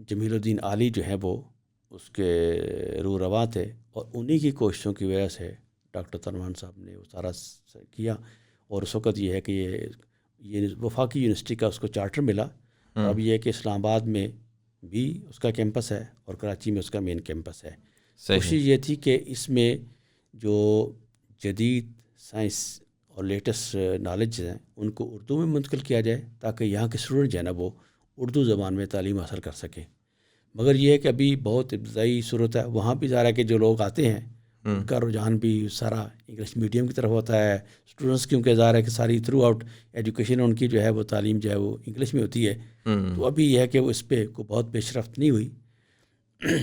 جمیل الدین عالی جو ہے وہ اس کے روح رواں تھے. اور انہی کی کوششوں کی وجہ سے ڈاکٹر تنوان صاحب نے وہ سارا کیا. اور اس وقت یہ ہے کہ یہ وفاقی یونیورسٹی کا اس کو چارٹر ملا. اور اب یہ ہے کہ اسلام آباد میں بھی اس کا کیمپس ہے اور کراچی میں اس کا مین کیمپس ہے. کوشش یہ تھی کہ اس میں جو جدید سائنس اور لیٹسٹ نالج ہیں ان کو اردو میں منتقل کیا جائے تاکہ یہاں کے اسٹوڈنٹ جو ہے نا وہ اردو زبان میں تعلیم حاصل کر سکیں. مگر یہ ہے کہ ابھی بہت ابتدائی صورت ہے. وہاں بھی ظاہر ہے کہ جو لوگ آتے ہیں ان کا رجحان بھی سارا انگلش میڈیم کی طرف ہوتا ہے. اسٹوڈنٹس کیونکہ ظاہر ہے کہ ساری تھرو آؤٹ ایجوکیشن ان کی جو ہے وہ تعلیم جو ہے وہ انگلش میں ہوتی ہے. تو ابھی یہ ہے کہ وہ اس پہ کوئی بہت پیش رفت نہیں ہوئی.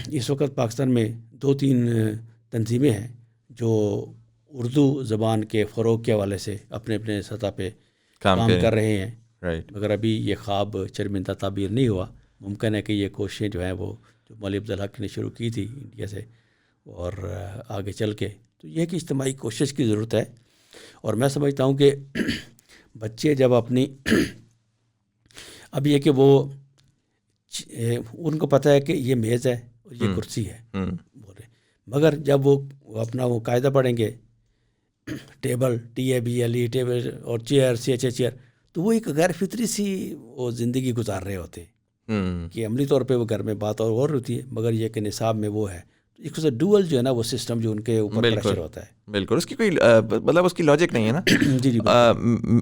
اس وقت پاکستان میں 2-3 تنظیمیں ہیں جو اردو زبان کے فروغ کے حوالے سے اپنے اپنے سطح پہ کام کر رہے ہیں. مگر ابھی یہ خواب شرمندہ تعبیر نہیں ہوا. ممکن ہے کہ یہ کوششیں جو ہیں وہ جو مولوی عبدالحق نے شروع کی تھی انڈیا سے اور آگے چل کے تو یہ کہ اجتماعی کوشش کی ضرورت ہے. اور میں سمجھتا ہوں کہ بچے جب اپنی اب یہ کہ وہ ان کو پتہ ہے کہ یہ میز ہے اور یہ کرسی ہے بول رہے مگر جب وہ اپنا وہ قاعدہ پڑھیں گے ٹیبل TABLE ٹیبل اور چیئر CHA تو وہ ایک غیر فطری سی وہ زندگی گزار رہے ہوتے ہیں کہ عملی طور پہ وہ گھر میں بات اور ہوتی ہے مگر یہ کہ نصاب میں وہ ہے ایک ڈوئل جو ہے نا وہ سسٹم جو ان کے اوپر پریشر ہوتا ہے. بالکل اس کی کوئی مطلب اس کی لاجک نہیں ہے نا. جی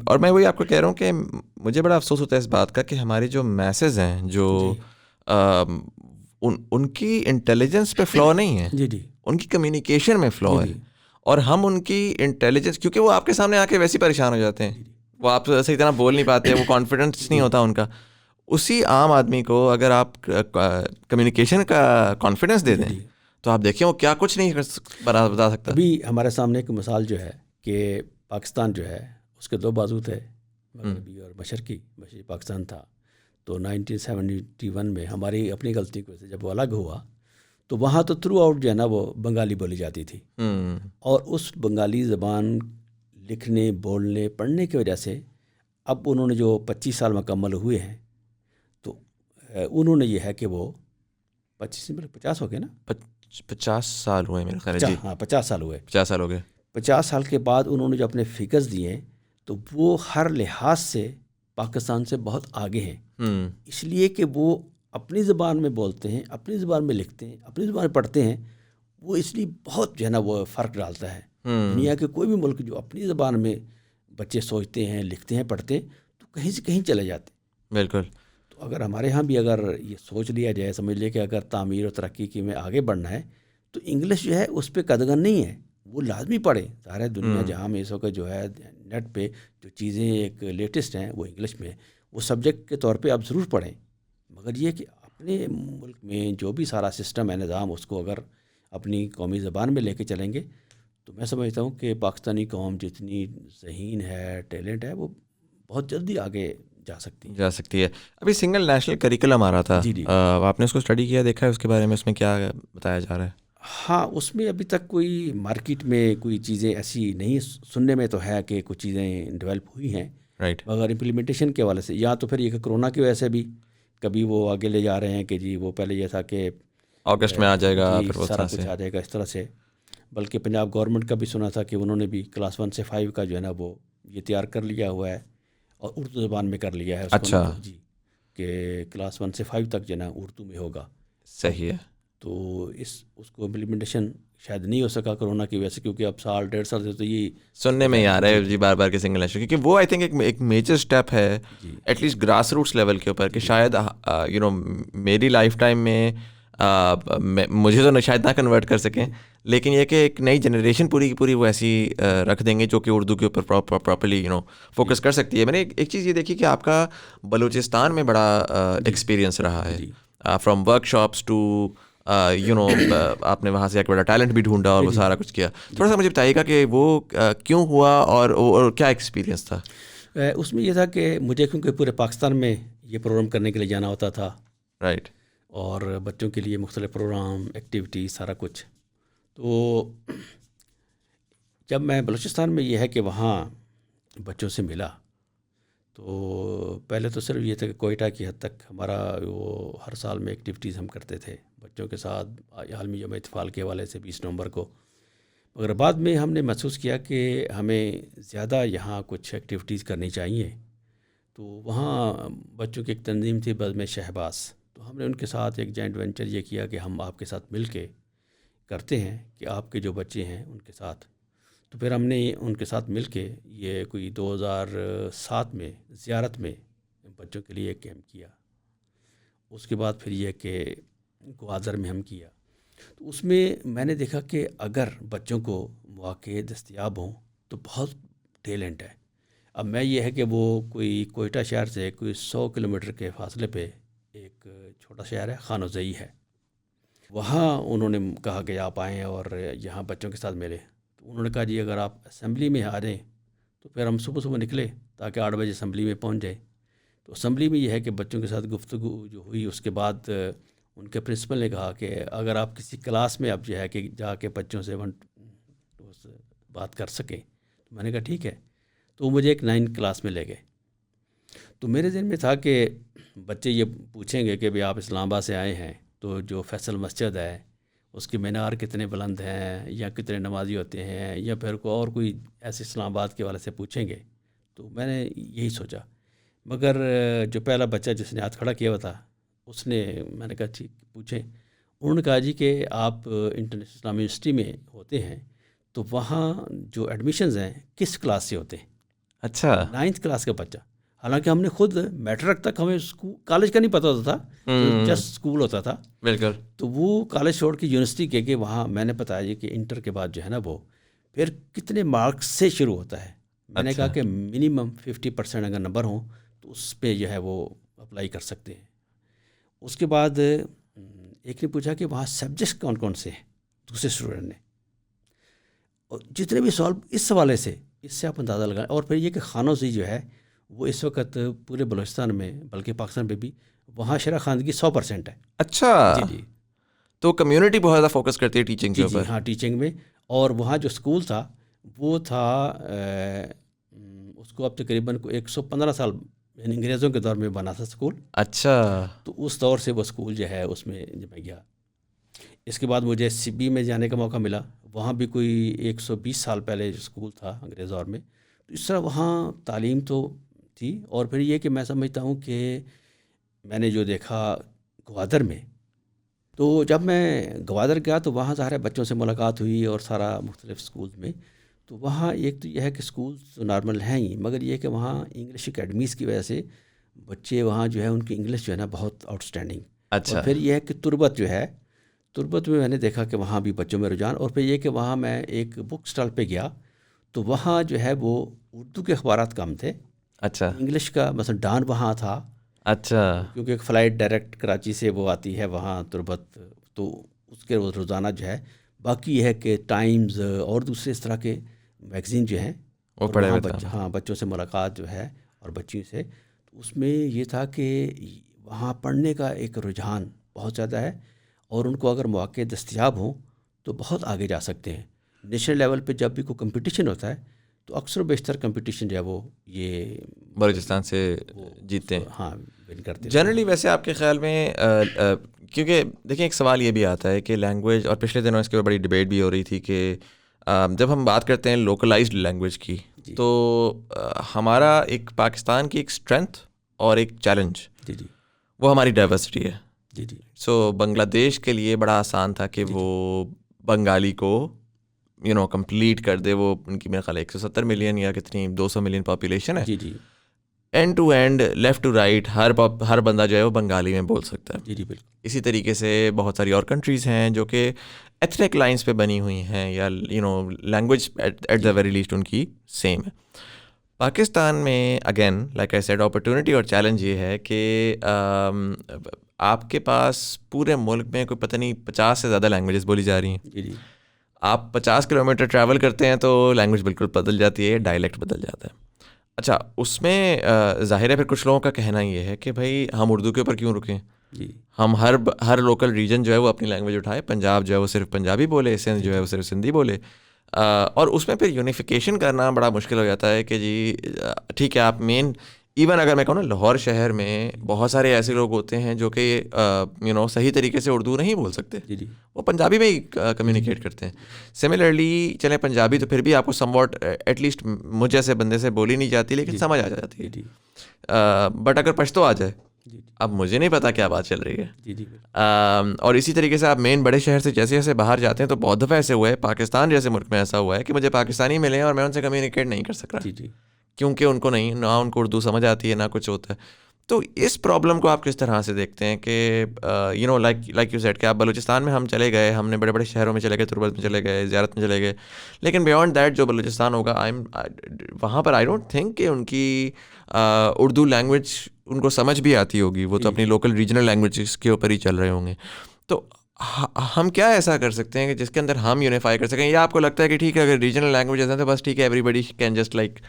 اور میں وہی آپ کو کہہ رہا ہوں کہ مجھے بڑا افسوس ہوتا ہے اس بات کا کہ ہماری جو میسز ہیں جو ان کی انٹیلیجنس پہ فلا نہیں ہے, ان کی کمیونیکیشن میں فلا ہے. اور ہم ان کی انٹیلیجنس کیونکہ وہ آپ کے سامنے آ کے ویسے پریشان ہو جاتے ہیں, وہ آپ صحیح طرح بول نہیں پاتے, وہ کانفیڈنس نہیں ہوتا ان کا. اسی عام آدمی کو اگر آپ کمیونیکیشن کا کانفیڈنس دے دیں تو آپ دیکھیں وہ کیا کچھ نہیں بتا سکتا. ابھی ہمارے سامنے ایک مثال جو ہے کہ پاکستان جو ہے اس کے 2 بازو تھے, مغربی اور مشرقی. مشرقی پاکستان تھا تو 1971 میں ہماری اپنی غلطی کی وجہ سے جب وہ الگ ہوا تو وہاں تو تھرو آؤٹ جو ہے نا وہ بنگالی بولی جاتی تھی. اور اس بنگالی زبان لکھنے بولنے پڑھنے کی وجہ سے اب انہوں نے جو 25 سال مکمل ہوئے ہیں تو انہوں نے یہ ہے کہ وہ 50 ہو گئے نا 50 سال ہوئے میرے خیال ہے. ہاں 50 سال ہوئے. 50 سال ہو گئے. 50 سال کے بعد انہوں نے جو اپنے فگرز دیے تو وہ ہر لحاظ سے پاکستان سے بہت آگے ہیں. اس لیے کہ وہ اپنی زبان میں بولتے ہیں, اپنی زبان میں لکھتے ہیں, اپنی زبان میں پڑھتے ہیں. وہ اس لیے بہت جو ہے نا وہ فرق ڈالتا ہے. دنیا کے کوئی بھی ملک جو اپنی زبان میں بچے سوچتے ہیں, لکھتے ہیں, پڑھتے ہیں تو کہیں سے کہیں چلے جاتے ہیں. بالکل. تو اگر ہمارے ہاں بھی اگر یہ سوچ لیا جائے, سمجھ لے کہ اگر تعمیر اور ترقی کی میں آگے بڑھنا ہے تو انگلش جو ہے اس پہ قدغن نہیں ہے. وہ لازمی پڑھیں. ظاہر ہے دنیا جہاں میں اس وقت جو ہے نیٹ پہ جو چیزیں ایک لیٹسٹ ہیں وہ انگلش میں، وہ سبجیکٹ کے طور پہ آپ ضرور پڑھیں. مگر یہ کہ اپنے ملک میں جو بھی سارا سسٹم ہے، نظام، اس کو اگر اپنی قومی زبان میں لے کے چلیں گے تو میں سمجھتا ہوں کہ پاکستانی قوم جتنی ذہین ہے، ٹیلنٹ ہے، وہ بہت جلدی آگے جا سکتی ہے. ابھی سنگل نیشنل کریکولم آ رہا تھا، جی. آپ نے اس کو اسٹڈی کیا، دیکھا ہے اس کے بارے میں، اس میں کیا بتایا جا رہا ہے؟ ہاں، اس میں ابھی تک کوئی مارکیٹ میں کوئی چیزیں ایسی نہیں، سننے میں تو ہے کہ کچھ چیزیں ڈیولپ ہوئی ہیں، رائٹ. مگر امپلیمنٹیشن کے حوالے سے یا تو پھر یہ کہ کرونا کی وجہ سے بھی کبھی وہ آگے لے جا رہے ہیں کہ جی وہ پہلے یہ تھا کہ اگست میں آ جائے گا، جی پھر وہ سارا کچھ آ جائے گا اس طرح سے. بلکہ پنجاب گورنمنٹ کا بھی سنا تھا کہ انہوں نے بھی کلاس 1 سے 5 کا جو ہے نا وہ یہ تیار کر لیا ہوا ہے اور اردو زبان میں کر لیا ہے اس کو. اچھا. جی، کہ کلاس 1 سے 5 تک جو ہے نا اردو میں ہوگا. صحیح ہے. تو اس کو امپلیمنٹیشن شاید نہیں ہو سکا کرونا کی وجہ سے، کیونکہ اب سال 1.5 سال سے تو یہ سننے میں ہی آ رہا ہے جی بار بار کہ سنگل نیشنل، کیونکہ وہ آئی تھنک ایک میجر اسٹیپ ہے at least grass roots level کے اوپر، کہ شاید میری لائف ٹائم میں مجھے تو شاید نہ کنورٹ کر سکیں، لیکن یہ کہ ایک نئی جنریشن پوری کی پوری وہ ایسی رکھ دیں گے جو کہ اردو کے اوپر پراپرلی فوکس کر سکتی ہے. میں نے ایک چیز یہ دیکھی کہ آپ کا بلوچستان میں بڑا ایکسپیرینس رہا ہے، فرام ورک شاپس ٹو آپ نے وہاں سے ایک بڑا ٹیلنٹ بھی ڈھونڈا اور وہ سارا کچھ کیا. تھوڑا سا مجھے بتائیے گا کہ وہ کیوں ہوا اور کیا ایکسپیرینس تھا اس میں؟ یہ تھا کہ مجھے کیونکہ پورے پاکستان میں یہ پروگرام کرنے کے لیے جانا ہوتا تھا، رائٹ، اور بچوں کے لیے مختلف پروگرام، ایکٹیویٹی، سارا کچھ. تو جب میں بلوچستان میں یہ ہے کہ وہاں بچوں سے ملا تو پہلے تو صرف یہ تھا کہ کوئٹہ کی حد تک ہمارا وہ ہر سال میں ایکٹیویٹیز ہم کرتے تھے بچوں کے ساتھ عالمی یوم اطفال کے حوالے سے 20 نومبر کو. مگر بعد میں ہم نے محسوس کیا کہ ہمیں زیادہ یہاں کچھ ایکٹیویٹیز کرنی چاہیے. تو وہاں بچوں کی ایک تنظیم تھی بزم شہباز، تو ہم نے ان کے ساتھ ایک جوائنٹ وینچر یہ کیا کہ ہم آپ کے ساتھ مل کے کرتے ہیں کہ آپ کے جو بچے ہیں ان کے ساتھ. تو پھر ہم نے ان کے ساتھ مل کے یہ کوئی 2007 میں زیارت میں بچوں کے لیے ایک کیمپ کیا. اس کے بعد پھر یہ کہ گوادر میں ہم کیا. تو اس میں میں نے دیکھا کہ اگر بچوں کو مواقع دستیاب ہوں تو بہت ٹیلنٹ ہے. اب میں یہ ہے کہ وہ کوئی کوئٹہ شہر سے کوئی 100 کلومیٹر کے فاصلے پہ ایک چھوٹا شہر ہے، خان زئی ہے، وہاں انہوں نے کہا کہ آپ آئیں اور یہاں بچوں کے ساتھ ملیں. تو انہوں نے کہا جی اگر آپ اسمبلی میں آ جائیں تو پھر ہم صبح نکلے تاکہ 8 بجے اسمبلی میں پہنچ جائیں. تو اسمبلی میں یہ ہے کہ بچوں کے ساتھ گفتگو جو ہوئی، اس کے بعد ان کے پرنسپل نے کہا کہ اگر آپ کسی کلاس میں اب جو ہے کہ جا کے بچوں سے بات کر سکیں. تو میں نے کہا ٹھیک ہے. تو وہ مجھے ایک 9 کلاس میں لے گئے. تو میرے ذہن میں تھا کہ بچے یہ پوچھیں گے کہ بھی آپ اسلام آباد سے آئے ہیں تو جو فیصل مسجد ہے اس کے مینار کتنے بلند ہیں، یا کتنے نمازی ہوتے ہیں، یا پھر کوئی ایسے اسلام آباد کے والے سے پوچھیں گے. تو میں نے یہی سوچا. مگر جو پہلا بچہ جس نے ہاتھ کھڑا کیا ہوا تھا میں نے کہا ٹھیک پوچھیں. انہوں نے کہا جی کہ آپ انٹرنیشنل اسلامی یونیورسٹی میں ہوتے ہیں تو وہاں جو ایڈمیشنز ہیں کس کلاس سے ہوتے ہیں؟ اچھا، 9th کلاس کا بچہ. حالانکہ ہم نے خود میٹرک تک ہمیں کالج کا نہیں پتہ ہوتا تھا، جسٹ اسکول ہوتا تھا. بالکل. تو وہ کالج چھوڑ کے یونیورسٹی کے کہ وہاں میں نے بتایا جی کہ انٹر کے بعد جو ہے نا وہ پھر کتنے مارکس سے شروع ہوتا ہے. میں نے کہا کہ منیمم 50% اگر نمبر ہوں تو اس پہ جو ہے وہ اپلائی کر سکتے ہیں. اس کے بعد ایک نے پوچھا کہ وہاں سبجیکٹس کون کون سے ہیں دوسرے اسٹوڈنٹ نے، اور جتنے بھی سوال اس حوالے سے، اس سے آپ اندازہ لگائیں. اور پھر یہ کہ خانوں سے جو ہے وہ اس وقت پورے بلوچستان میں بلکہ پاکستان میں بھی وہاں شرح خواندگی 100% ہے. اچھا جی. تو کمیونٹی بہت زیادہ فوکس کرتی ہے ٹیچنگ کے اوپر. جی ہاں، ٹیچنگ میں. اور وہاں جو اسکول تھا وہ تھا اس کو اب تقریباً 115 سال یعنی انگریزوں کے دور میں بنا تھا اسکول. اچھا. تو اس دور سے وہ اسکول جو ہے اس میں جب میں گیا. اس کے بعد مجھے CB میں جانے کا موقع ملا. وہاں بھی کوئی 120 سال پہلے جو اسکول تھا انگریز دور میں. تو اس طرح وہاں تعلیم تو تھی. اور پھر یہ کہ میں سمجھتا ہوں کہ میں نے جو دیکھا گوادر میں، تو جب میں گوادر گیا تو وہاں ظاہر بچوں سے ملاقات ہوئی اور سارا مختلف اسکولز میں. تو وہاں ایک تو یہ ہے کہ اسکولز تو نارمل ہیں ہی، مگر یہ کہ وہاں انگلش اکیڈمیز کی وجہ سے بچے وہاں جو ہے ان کی انگلش جو ہے نا بہت آؤٹ اسٹینڈنگ. اچھا. اور پھر یہ ہے کہ تربت جو ہے تربت میں نے دیکھا کہ وہاں بھی بچوں میں رجحان، اور پھر یہ کہ وہاں میں ایک بک اسٹال پہ گیا تو وہاں جو ہے وہ اردو کے اخبارات کم تھے، اچھا انگلش کا مثلا ڈان وہاں تھا، اچھا کیونکہ ایک فلائٹ ڈائریکٹ کراچی سے وہ آتی ہے وہاں تربت، تو اس کے روزانہ جو ہے، باقی یہ ہے کہ ٹائمز اور دوسرے اس طرح کے میگزین جو ہیں، وہ اور پڑھے وہاں ہوئے تھے. بچوں سے ملاقات جو ہے اور بچیوں سے، تو اس میں یہ تھا کہ وہاں پڑھنے کا ایک رجحان بہت زیادہ ہے، اور ان کو اگر مواقع دستیاب ہوں تو بہت آگے جا سکتے ہیں. نیشنل لیول پہ جب بھی کوئی کمپٹیشن ہوتا ہے تو اکثر و بیشتر کمپٹیشن جو ہے وہ یہ بلوچستان سے جیتتے ہیں ہاں ون کرتے ہیں. جنرلی. ویسے آپ کے خیال میں کیونکہ دیکھیں ایک سوال یہ بھی آتا ہے کہ لینگویج، اور پچھلے دنوں اس کے اوپر بڑی ڈبیٹ بھی ہو رہی تھی کہ جب ہم بات کرتے ہیں لوکلائزڈ لینگویج کی تو ہمارا ایک پاکستان کی ایک اسٹرینتھ اور ایک چیلنج جی جی وہ ہماری ڈائیورسٹی ہے. جی جی سو بنگلہ دیش کے لیے بڑا آسان تھا کہ وہ بنگالی کو کمپلیٹ کر دے. وہ ان کی میرے خیال 170 ملین یا کتنی 200 ملین پاپولیشن ہے. جی جی end to end left to right ہر بندہ جو ہے وہ بنگالی میں بول سکتا ہے. جی جی بالکل. اسی طریقے سے بہت ساری اور کنٹریز ہیں جو کہ ایتھنک لائنس پہ بنی ہوئی ہیں یا language at the very least ان کی سیم ہے. پاکستان میں again like I said opportunity اور چیلنج یہ ہے کہ آپ کے پاس پورے ملک میں کوئی پتہ نہیں 50 سے زیادہ لینگویجز بولی جا رہی ہیں. جی جی آپ 50 کلومیٹر ٹریول کرتے ہیں تو لینگویج بالکل بدل جاتی ہے، ڈائلیکٹ بدل جاتا ہے. اچھا اس میں ظاہر ہے پھر کچھ لوگوں کا کہنا یہ ہے کہ بھائی ہم اردو کے اوپر کیوں رکیں، جی ہم ہر لوکل ریجن جو ہے وہ اپنی لینگویج اٹھائے. پنجاب جو ہے وہ صرف پنجابی بولے، سندھ جو ہے وہ صرف سندھی بولے. اور اس میں پھر یونیفیکیشن کرنا بڑا مشکل ہو جاتا ہے کہ جی ٹھیک ہے آپ مین ایون اگر میں کہوں نا لاہور شہر میں بہت سارے ایسے لوگ ہوتے ہیں جو کہ صحیح طریقے سے اردو نہیں بول سکتے، جی جی وہ پنجابی میں ہی کمیونیکیٹ کرتے ہیں. سملرلی چلیں پنجابی تو پھر بھی آپ کو سم واٹ ایٹ لیسٹ مجھ جیسے بندے سے بولی نہیں جاتی لیکن سمجھ آ جاتی ہے. بٹ اگر پشتو آ جائے اب مجھے نہیں پتا کیا بات چل رہی ہے. جی جی اور اسی طریقے سے آپ مین بڑے شہر سے جیسے جیسے باہر جاتے ہیں تو بہت دفعہ ایسے ہوا ہے، پاکستان جیسے ملک میں ایسا ہوا ہے کہ مجھے پاکستانی ملے ہیں اور میں ان سے کمیونیکیٹ نہیں کر سک رہا جی جی کیونکہ ان کو نہیں، نہ ان کو اردو سمجھ آتی ہے نہ کچھ ہوتا ہے. تو اس پرابلم کو آپ کس طرح سے دیکھتے ہیں کہ لائک یو سیڈ کہ آپ بلوچستان میں ہم چلے گئے، ہم نے بڑے بڑے شہروں میں چلے گئے، تربت میں چلے گئے، زیارت میں چلے گئے، لیکن بیانڈ دیٹ جو بلوچستان ہوگا وہاں پر آئی ڈونٹ تھنک کہ ان کی اردو لینگویج ان کو سمجھ بھی آتی ہوگی. وہ تو اپنی لوکل ریجنل لینگویجز کے اوپر ہی چل رہے ہوں گے. تو ہم کیا ایسا کر سکتے ہیں کہ جس کے اندر ہم یونیفائی کر سکیں، یا آپ کو لگتا ہے کہ ٹھیک ہے اگر ریجنل لینگویجز ہیں تو بس ٹھیک ہے everybody can just like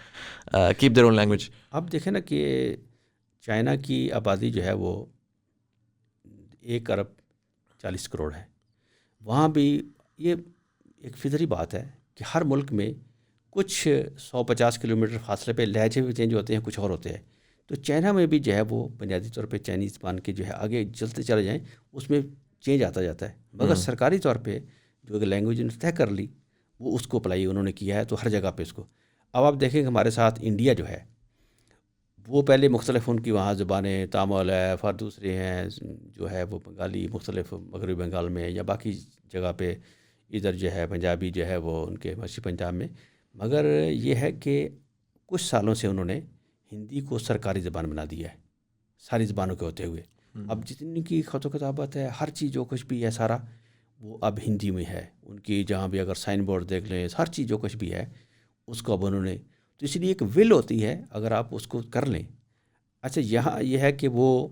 keep their own language. آپ دیکھیں نا کہ چائنا کی آبادی جو ہے وہ 1 ارب 40 کروڑ ہے. وہاں بھی یہ ایک فطری بات ہے کہ ہر ملک میں کچھ 150 کلومیٹر فاصلے پہ لہجے بھی چینج ہوتے ہیں، کچھ اور ہوتے ہیں. تو چائنا میں بھی جو ہے وہ بنیادی طور پہ چائنیز زبان کے جو ہے آگے چلتے چلے جائیں اس میں چینج آتا جاتا ہے، مگر سرکاری طور پہ جو لینگویج نے طے کر لی وہ اس کو اپلائی انہوں نے کیا ہے، تو ہر جگہ پہ اس کو. اب آپ دیکھیں کہ ہمارے ساتھ انڈیا جو ہے وہ پہلے مختلف ان کی وہاں زبانیں تامل ہے، اور دوسرے ہیں جو ہے وہ بنگالی مختلف مغربی بنگال میں یا باقی جگہ پہ، ادھر جو ہے پنجابی جو ہے وہ ان کے مشرقی پنجاب میں. مگر یہ ہے کہ کچھ سالوں سے انہوں نے ہندی کو سرکاری زبان بنا دیا ہے ساری زبانوں کے ہوتے ہوئے. اب جتنی کی خط و کتابت ہے، ہر چیز جو کچھ بھی ہے سارا وہ اب ہندی میں ہے. ان کی جہاں بھی اگر سائن بورڈ دیکھ لیں، ہر چیز جو کچھ بھی ہے اس کو اب انہوں نے، تو اس لیے ایک ول ہوتی ہے اگر آپ اس کو کر لیں. اچھا یہاں یہ ہے کہ وہ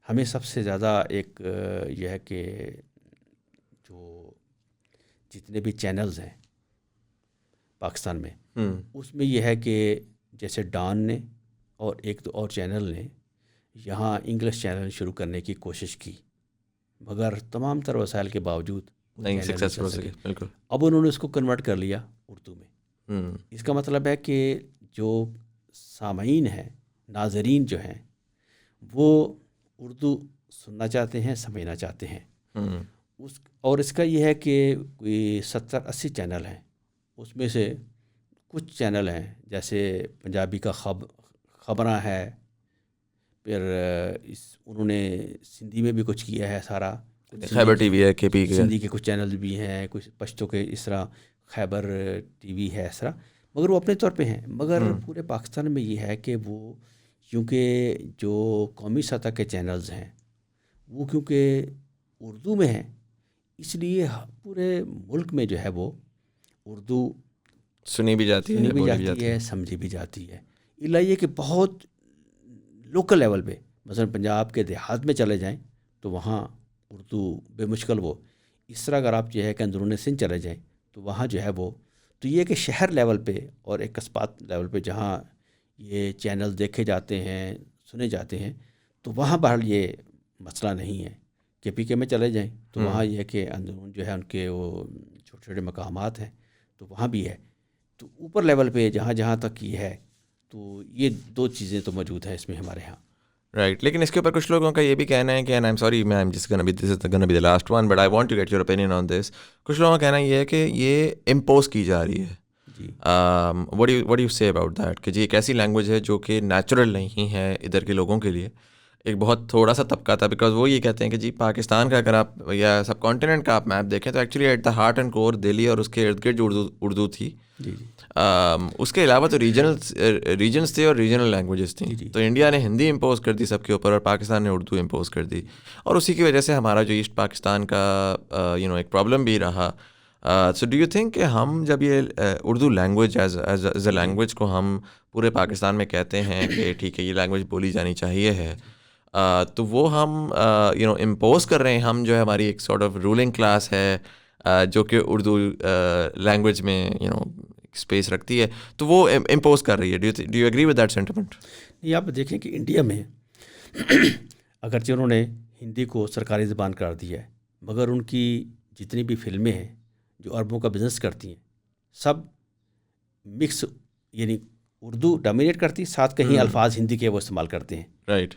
ہمیں سب سے زیادہ ایک یہ ہے کہ جو جتنے بھی چینلز ہیں پاکستان میں اس میں یہ ہے کہ جیسے ڈان نے اور ایک دو اور چینل نے یہاں انگلش چینل شروع کرنے کی کوشش کی، مگر تمام تر وسائل کے باوجود نہیں سکسیسفل سکے. بالکل. اب انہوں نے اس کو کنورٹ کر لیا اردو میں. اس کا مطلب ہے کہ جو سامعین ہیں، ناظرین جو ہیں، وہ اردو سننا چاہتے ہیں، سمجھنا چاہتے ہیں. اور اس کا یہ ہے کہ کوئی 70-80 چینل ہیں، اس میں سے کچھ چینل ہیں جیسے پنجابی کا خبراں ہے، پھر انہوں نے سندھی میں بھی کچھ کیا ہے سارا، خیبر ٹی وی ہے، کے پی کے، سندھی کے کچھ چینل بھی ہیں، کچھ پشتو کے اس طرح خیبر ٹی وی ہے اس طرح، مگر وہ اپنے طور پہ ہیں. مگر پورے پاکستان میں یہ ہے کہ وہ کیونکہ جو قومی سطح کے چینلز ہیں وہ کیونکہ اردو میں ہیں، اس لیے پورے ملک میں جو ہے وہ اردو سنی بھی جاتی ہے، بھی جاتی ہے، سمجھی بھی جاتی ہے. الا یہ کہ بہت لوکل لیول پہ مثلا پنجاب کے دیہات میں چلے جائیں تو وہاں اردو بے مشکل وہ. اس طرح اگر آپ جو ہے کہ اندرون سندھ چلے جائیں تو وہاں جو ہے وہ. تو یہ کہ شہر لیول پہ اور ایک قصبات لیول پہ جہاں یہ چینل دیکھے جاتے ہیں، سنے جاتے ہیں، تو وہاں بہرحال یہ مسئلہ نہیں ہے. کے پی کے میں چلے جائیں تو وہاں یہ کہ اندرون جو ہے ان کے وہ چھوٹے چھوٹے مقامات ہیں تو وہاں بھی ہے. تو اوپر لیول پہ جہاں جہاں تک یہ ہے تو یہ دو چیزیں تو موجود ہیں اس میں ہمارے ہاں. رائٹ. لیکن اس کے اوپر کچھ لوگوں کا یہ بھی کہنا ہے کہ اینڈ آئی ایم سوری میں just gonna be this is gonna be the last one but I want to get your opinion on this. کچھ لوگوں کا کہنا یہ ہے کہ یہ امپوز کی جا رہی ہے. جی وٹ یو سے اباؤٹ دیٹ کہ جی ایک ایسی لینگویج ہے جو کہ نیچرل نہیں ہے ادھر کے لوگوں کے لیے. ایک بہت تھوڑا سا طبقہ تھا بیکاز وہ یہ کہتے ہیں کہ جی پاکستان کا اگر آپ یا سب کانٹیننٹ کا آپ میپ دیکھیں تو actually at the heart and core Delhi اور اس کے ارد گرد جو اردو تھی. جی جی اس کے علاوہ تو ریجنس تھے اور ریجنل لینگویجز تھیں. تو انڈیا نے ہندی امپوز کر دی سب کے اوپر اور پاکستان نے اردو امپوز کر دی اور اسی کی وجہ سے ہمارا جو ایسٹ پاکستان کا ایک پرابلم بھی رہا. سو ڈو یو تھنک کہ ہم جب یہ Urdu language as a language کو ہم پورے پاکستان میں کہتے ہیں کہ ٹھیک ہے یہ لینگویج بولی جانی چاہیے ہے تو وہ ہم امپوز کر رہے ہیں ہم جو ہے ہماری ایک سارٹ آف رولنگ کلاس ہے جو کہ اردو لینگویج میں اسپیس رکھتی ہے تو وہ امپوز کر رہی ہے. Do you agree with that sentiment? نہیں آپ دیکھیں کہ انڈیا میں اگرچہ انہوں نے ہندی کو سرکاری زبان قرار دیا ہے مگر ان کی جتنی بھی فلمیں ہیں جو اربوں کا بزنس کرتی ہیں سب مکس یعنی اردو ڈومینیٹ کرتی ساتھ کہیں الفاظ ہندی کے وہ استعمال کرتے ہیں. رائٹ.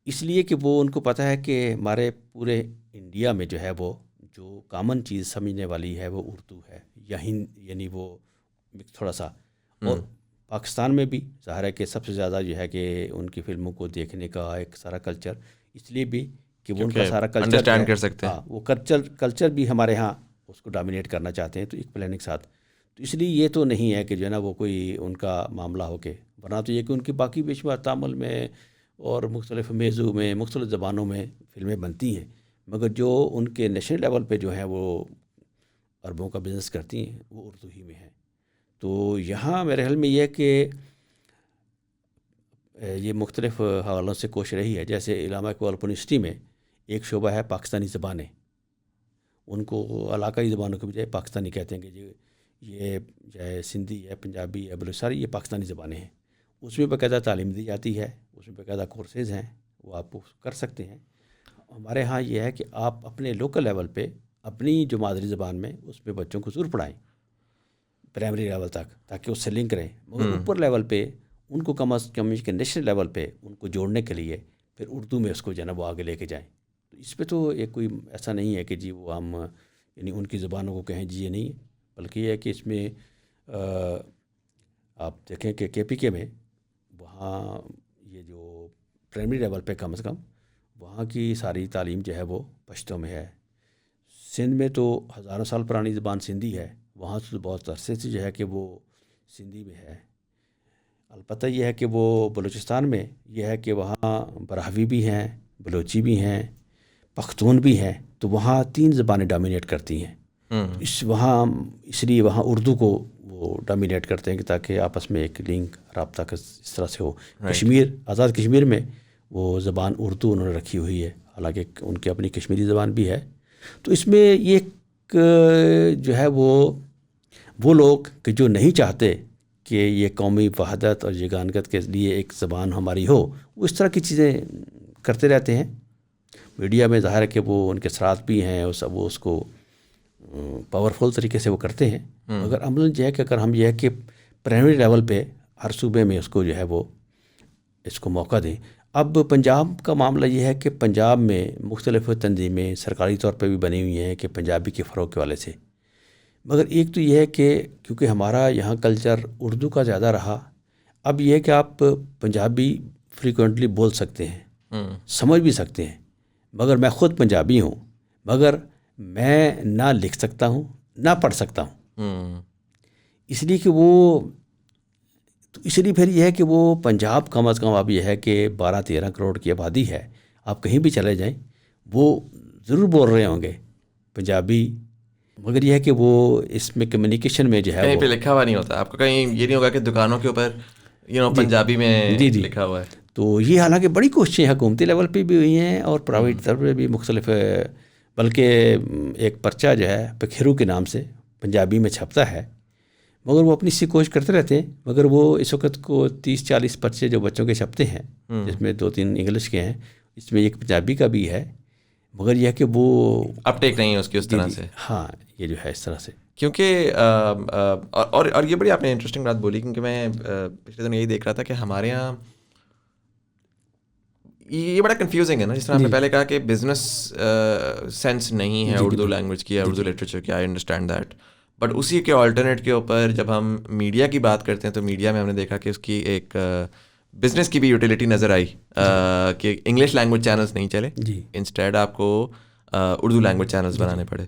اس لیے کہ وہ ان کو پتہ ہے کہ ہمارے پورے انڈیا میں جو ہے وہ جو کامن چیز سمجھنے والی ہے وہ اردو ہے یا یعنی وہ تھوڑا سا. اور پاکستان میں بھی ظاہر ہے کہ سب سے زیادہ جو ہے کہ ان کی فلموں کو دیکھنے کا ایک سارا کلچر اس لیے بھی کہ وہ ان کا سارا کلچر انڈرسٹینڈ کر سکتے ہیں. وہ کلچر بھی ہمارے ہاں اس کو ڈومینیٹ کرنا چاہتے ہیں تو ایک پلاننگ کے ساتھ. تو اس لیے یہ تو نہیں ہے کہ جو ہے نا وہ کوئی ان کا معاملہ ہو کے ورنہ تو یہ کہ ان کی باقی بیشمار تامل میں اور مختلف میزو میں مختلف زبانوں میں فلمیں بنتی ہیں مگر جو ان کے نیشنل لیول پہ جو ہیں وہ اربوں کا بزنس کرتی ہیں وہ اردو ہی میں ہے. تو یہاں میرے خیال میں یہ ہے کہ یہ مختلف حوالوں سے کوشش رہی ہے. جیسے علامہ اقبال یونیورسٹی میں ایک شعبہ ہے پاکستانی زبانیں. ان کو علاقائی زبانوں کے بجائے پاکستانی کہتے ہیں کہ جی یہ چاہے سندھی ہے پنجابی ہے بلوچستانی یہ پاکستانی زبانیں ہیں. اس میں باقاعدہ تعلیم دی جاتی ہے اس میں باقاعدہ کورسز ہیں وہ آپ کر سکتے ہیں. ہمارے ہاں یہ ہے کہ آپ اپنے لوکل لیول پہ اپنی جو مادری زبان میں اس پہ بچوں کو ضرور پڑھائیں پرائمری لیول تک تاکہ اس سے لنک رہیں مگر اوپر لیول پہ ان کو کم از کم کے نیشنل لیول پہ ان کو جوڑنے کے لیے پھر اردو میں اس کو جو ہے نا وہ آگے لے کے جائیں. تو اس پہ تو ایک کوئی ایسا نہیں ہے کہ جی وہ ہم یعنی ان کی زبانوں کو کہیں جی یہ نہیں ہے بلکہ یہ ہے کہ اس میں آپ دیکھیں کہ کے پی کے میں وہاں یہ جو پرائمری لیول پہ کم از کم وہاں کی ساری تعلیم جو ہے وہ پشتوں میں ہے. سندھ میں تو ہزاروں سال پرانی زبان سندھی ہے وہاں سے بہت عرصے سے جو ہے کہ وہ سندھی میں ہے. البتہ یہ ہے کہ وہ بلوچستان میں یہ ہے کہ وہاں براہوی بھی ہیں بلوچی بھی ہیں پختون بھی ہیں تو وہاں 3 زبانیں ڈومینیٹ کرتی ہیں. اس لیے وہاں اردو کو وہ ڈومینیٹ کرتے ہیں کہ تاکہ آپس میں ایک لنک رابطہ اس طرح سے ہو. کشمیر آزاد کشمیر میں وہ زبان اردو انہوں نے رکھی ہوئی ہے حالانکہ ان کی اپنی کشمیری زبان بھی ہے. تو اس میں یہ جو ہے وہ لوگ کہ جو نہیں چاہتے کہ یہ قومی وحدت اور یگانگت کے لیے ایک زبان ہماری ہو وہ اس طرح کی چیزیں کرتے رہتے ہیں. میڈیا میں ظاہر ہے کہ وہ ان کے اثرات بھی ہیں وہ اس کو پاورفل طریقے سے وہ کرتے ہیں مگر عملاً جو ہے کہ اگر ہم یہ ہے کہ پرائمری لیول پہ ہر صوبے میں اس کو جو ہے وہ اس کو موقع دیں. اب پنجاب کا معاملہ یہ ہے کہ پنجاب میں مختلف تنظیمیں سرکاری طور پہ بھی بنی ہوئی ہیں کہ پنجابی کے فروغ کے والے سے مگر ایک تو یہ ہے کہ کیونکہ ہمارا یہاں کلچر اردو کا زیادہ رہا اب یہ ہے کہ آپ پنجابی فریکوینٹلی بول سکتے ہیں سمجھ بھی سکتے ہیں مگر میں خود پنجابی ہوں مگر میں نہ لکھ سکتا ہوں نہ پڑھ سکتا ہوں. اس لیے کہ تو اس لیے پھر یہ ہے کہ وہ پنجاب کم از کم اب یہ ہے کہ 12-13 کروڑ کی آبادی ہے. آپ کہیں بھی چلے جائیں وہ ضرور بول رہے ہوں گے پنجابی، مگر یہ ہے کہ وہ اس میں کمیونیکیشن میں جو ہے کہیں پہ لکھا ہوا نہیں ہوتا آپ کو، کہیں یہ نہیں ہوگا کہ دکانوں کے اوپر پنجابی میں لکھا ہوا ہے. تو یہ حالانکہ بڑی کوششیں حکومتی لیول پہ بھی ہوئی ہیں اور پرائیویٹ طور پہ بھی مختلف، بلکہ ایک پرچہ جو ہے پکھیرو کے نام سے پنجابی میں چھپتا ہے، مگر وہ اپنی سی کوشش کرتے رہتے ہیں. مگر وہ اس وقت کو 30-40 پرچے جو بچوں کے چھپتے ہیں، جس میں 2-3 انگلش کے ہیں، اس میں ایک پنجابی کا بھی ہے، مگر یہ کہ وہ اپٹیک نہیں ہے اس کی اس طرح سے. ہاں یہ جو ہے اس طرح سے، کیونکہ اور یہ بڑی آپ نے انٹرسٹنگ بات بولی، کیونکہ میں پچھلے دن یہی دیکھ رہا تھا کہ ہمارے یہاں یہ بڑا کنفیوزنگ ہے نا. جس طرح آپ نے پہلے کہا کہ بزنس سینس نہیں ہے اردو لینگویج کی یا اردو لٹریچر کی، آئی انڈرسٹینڈ دیٹ، بٹ اسی کے آلٹرنیٹ کے اوپر جب ہم میڈیا کی بات کرتے ہیں تو میڈیا میں ہم نے دیکھا کہ اس کی ایک بزنس کی بھی یوٹیلیٹی نظر آئی کہ انگلش لینگویج چینلس نہیں چلے، انسٹیڈ آپ کو اردو لینگویج چینلس بنانے پڑے.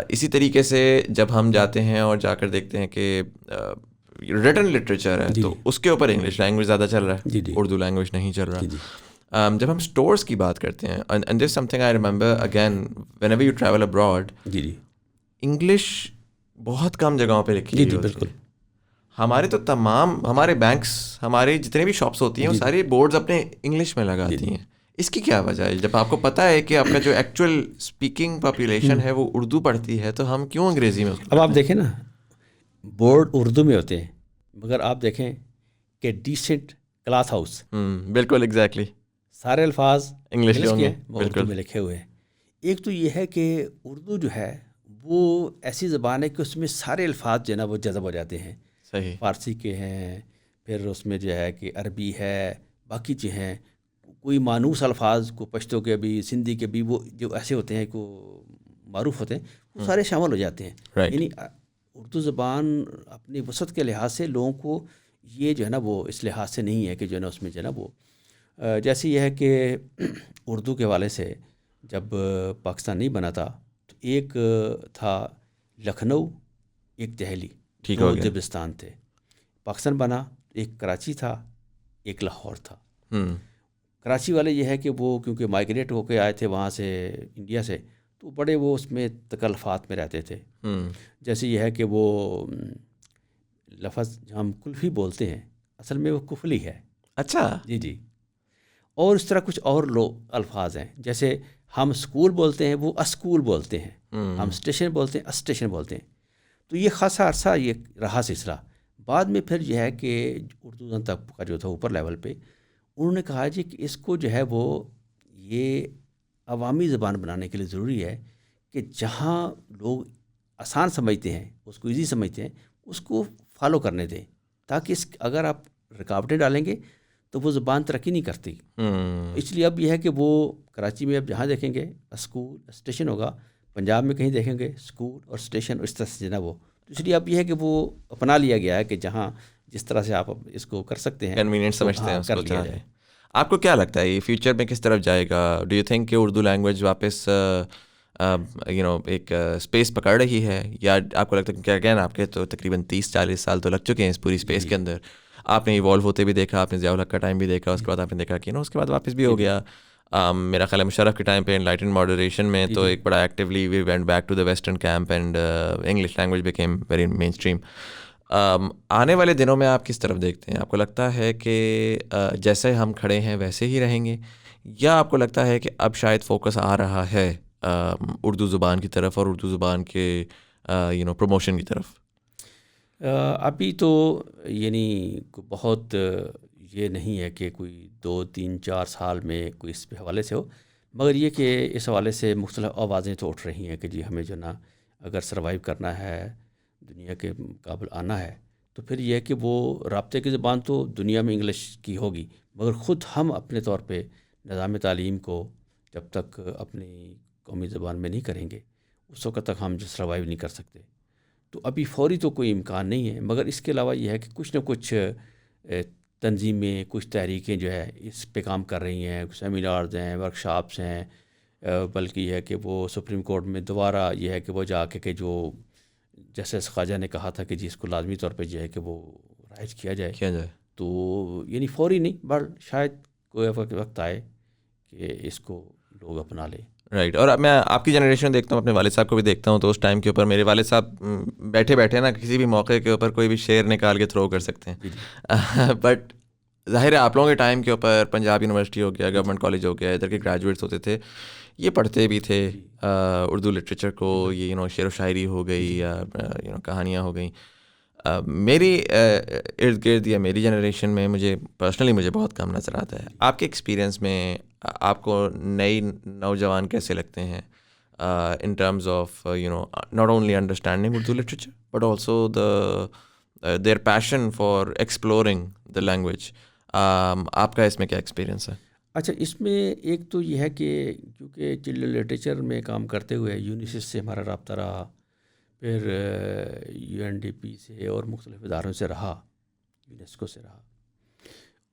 اسی طریقے سے جب ہم جاتے ہیں اور جا کر دیکھتے ہیں کہ ریٹن لٹریچر ہے تو اس کے اوپر انگلش لینگویج زیادہ چل رہا ہے، اردو لینگویج نہیں چل رہا. جب ہم اسٹورس کی بات کرتے ہیں، and this some thing I remember again when ever you travel abroad, English بہت کم جگہوں پہ لکھی ہوئی ہوتی ہے. ہمارے تو ہمارے بینکس، ہمارے جتنے بھی شاپس ہوتی ہیں وہ ساری بورڈز اپنے انگلش میں لگاتی ہیں. اس کی کیا وجہ ہے؟ جب آپ کو پتہ ہے کہ آپ کا جو ایکچوئل اسپیکنگ پاپولیشن ہے وہ اردو پڑھتی ہے، تو ہم کیوں انگریزی میں؟ اب آپ دیکھیں نا، بورڈ اردو میں ہوتے ہیں، مگر آپ دیکھیں کہ ڈیسنٹ کلاس ہاؤس، بالکل ایگزیکٹلی سارے الفاظ انگلش کے ہیں، اردو میں لکھے ہوئے ہیں. ایک تو یہ ہے کہ اردو جو ہے وہ ایسی زبان ہے کہ اس میں سارے الفاظ جو ہے نا وہ جذب ہو جاتے ہیں. صحیح. فارسی کے ہیں، پھر اس میں جو ہے کہ عربی ہے، باقی جو ہیں کوئی مانوس الفاظ کو پشتو کے بھی، سندھی کے بھی، وہ جو ایسے ہوتے ہیں کو معروف ہوتے ہیں، وہ سارے شامل ہو جاتے ہیں. یعنی اردو زبان اپنی وسعت کے لحاظ سے لوگوں کو یہ جو ہے نا وہ اس لحاظ سے نہیں ہے کہ جو ہے نا اس میں جو ہے نا وہ جیسے یہ ہے کہ اردو کے حوالے سے جب پاکستان نہیں بنا تھا تو ایک تھا لکھنؤ، ایک دہلی، دو دبستان تھے. پاکستان بنا ایک کراچی تھا، ایک لاہور تھا. کراچی والے یہ ہے کہ وہ کیونکہ مائیگریٹ ہو کے آئے تھے وہاں سے انڈیا سے، تو بڑے وہ اس میں تکلفات میں رہتے تھے. جیسے یہ ہے کہ وہ لفظ ہم کلفی بولتے ہیں، اصل میں وہ کفلی ہے. اچھا. جی. اور اس طرح کچھ اور الفاظ ہیں، جیسے ہم اسکول بولتے ہیں وہ اسکول بولتے ہیں، ہم اسٹیشن بولتے ہیں اسٹیشن بولتے ہیں. تو یہ خاصا عرصہ یہ رہا سلسلہ. بعد میں پھر یہ ہے کہ اردو زبان تک کا جو تھا اوپر لیول پہ، انہوں نے کہا جی کہ اس کو جو ہے وہ یہ عوامی زبان بنانے کے لیے ضروری ہے کہ جہاں لوگ آسان سمجھتے ہیں، اس کو ایزی سمجھتے ہیں، اس کو فالو کرنے دیں، تاکہ اگر آپ رکاوٹیں ڈالیں گے تو وہ زبان ترقی نہیں کرتی. اس لیے اب یہ ہے کہ وہ کراچی میں اب جہاں دیکھیں گے اسکول اسٹیشن ہوگا، پنجاب میں کہیں دیکھیں گے اسکول اور اسٹیشن، اس طرح سے نا وہ. اس لیے اب یہ ہے کہ وہ اپنا لیا گیا ہے کہ جہاں جس طرح سے آپ اس کو کر سکتے ہیں، کنوینئنٹ سمجھتے ہیں اس کر کو لیا جائے. آپ کو کیا لگتا ہے یہ فیوچر میں کس طرف جائے گا؟ ڈو یو تھنک کہ اردو لینگویج واپس ایک اسپیس پکڑ رہی ہے، یا آپ کو لگتا ہے کہ اگین آپ کے تو تقریباً 30-40 سال تو لگ چکے ہیں اس پوری اسپیس کے اندر، آپ نے ایوالو ہوتے بھی دیکھا، آپ نے ضیاء الحق کا ٹائم بھی دیکھا، اس کے بعد آپ نے دیکھا کہ اس کے بعد واپس بھی ہو گیا. میرا خیال ہے مشرف کے ٹائم پہ انلائٹنڈ ماڈریشن میں تو ایک بڑا actually we went back to the western camp and English language became very mainstream. آنے والے دنوں میں آپ کس طرف دیکھتے ہیں؟ آپ کو لگتا ہے کہ جیسے ہم کھڑے ہیں ویسے ہی رہیں گے، یا آپ کو لگتا ہے کہ اب شاید فوکس آ رہا ہے اردو زبان کی طرف اور اردو زبان کے پروموشن کی طرف؟ ابھی تو یعنی بہت یہ نہیں ہے کہ کوئی 2-3-4 سال میں کوئی اس پہ حوالے سے ہو، مگر یہ کہ اس حوالے سے مختلف آوازیں تو اٹھ رہی ہیں کہ جی ہمیں جو نا اگر سروائیو کرنا ہے، دنیا کے قابل آنا ہے، تو پھر یہ ہے کہ وہ رابطے کی زبان تو دنیا میں انگلش کی ہوگی، مگر خود ہم اپنے طور پہ نظام تعلیم کو جب تک اپنی قومی زبان میں نہیں کریں گے اس وقت تک ہم جو سروائیو نہیں کر سکتے. تو ابھی فوری تو کوئی امکان نہیں ہے، مگر اس کے علاوہ یہ ہے کہ کچھ نہ کچھ تنظیمیں، کچھ تحریکیں جو ہے اس پہ کام کر رہی ہیں، سیمینارز ہیں، ورکشاپس ہیں، بلکہ یہ ہے کہ وہ سپریم کورٹ میں دوبارہ یہ ہے کہ وہ جا کے کہ جو جسٹس خواجہ نے کہا تھا کہ جی اس کو لازمی طور پہ جو ہے کہ وہ رائج کیا جائے. تو یعنی فوری نہیں، بٹ شاید کوئی وقت آئے کہ اس کو لوگ اپنا لیں. رائٹ. اور اب میں آپ کی جنریشن دیکھتا ہوں, اپنے والد صاحب کو بھی دیکھتا ہوں, تو اس ٹائم کے اوپر میرے والد صاحب بیٹھے بیٹھے نا کسی بھی موقع کے اوپر کوئی بھی شعر نکال کے تھرو کر سکتے ہیں. بٹ ظاہر ہے آپ لوگوں کے ٹائم کے اوپر پنجاب یونیورسٹی ہو گیا, گورنمنٹ کالج ہو گیا, ادھر کے گریجویٹس ہوتے تھے, یہ پڑھتے بھی تھے اردو لٹریچر کو, یہ شعر و شاعری ہو گئی یا کہانیاں ہو گئیں. میری ارد گرد یا میری جنریشن میں مجھے بہت کم نظر آتا ہے. آپ کے ایکسپیرئنس میں آپ کو نئی نوجوان کیسے لگتے ہیں in terms of not only understanding Urdu literature but also there passion for exploring the language. آپ کا اس میں کیا ایکسپیرئنس ہے؟ اچھا, اس میں ایک تو یہ ہے کہ کیونکہ چلڈرن لٹریچر میں کام کرتے ہوئے یونیسیس سے ہمارا رابطہ رہا, پھر UNDP سے اور مختلف اداروں سے رہا, یونیسکو سے رہا,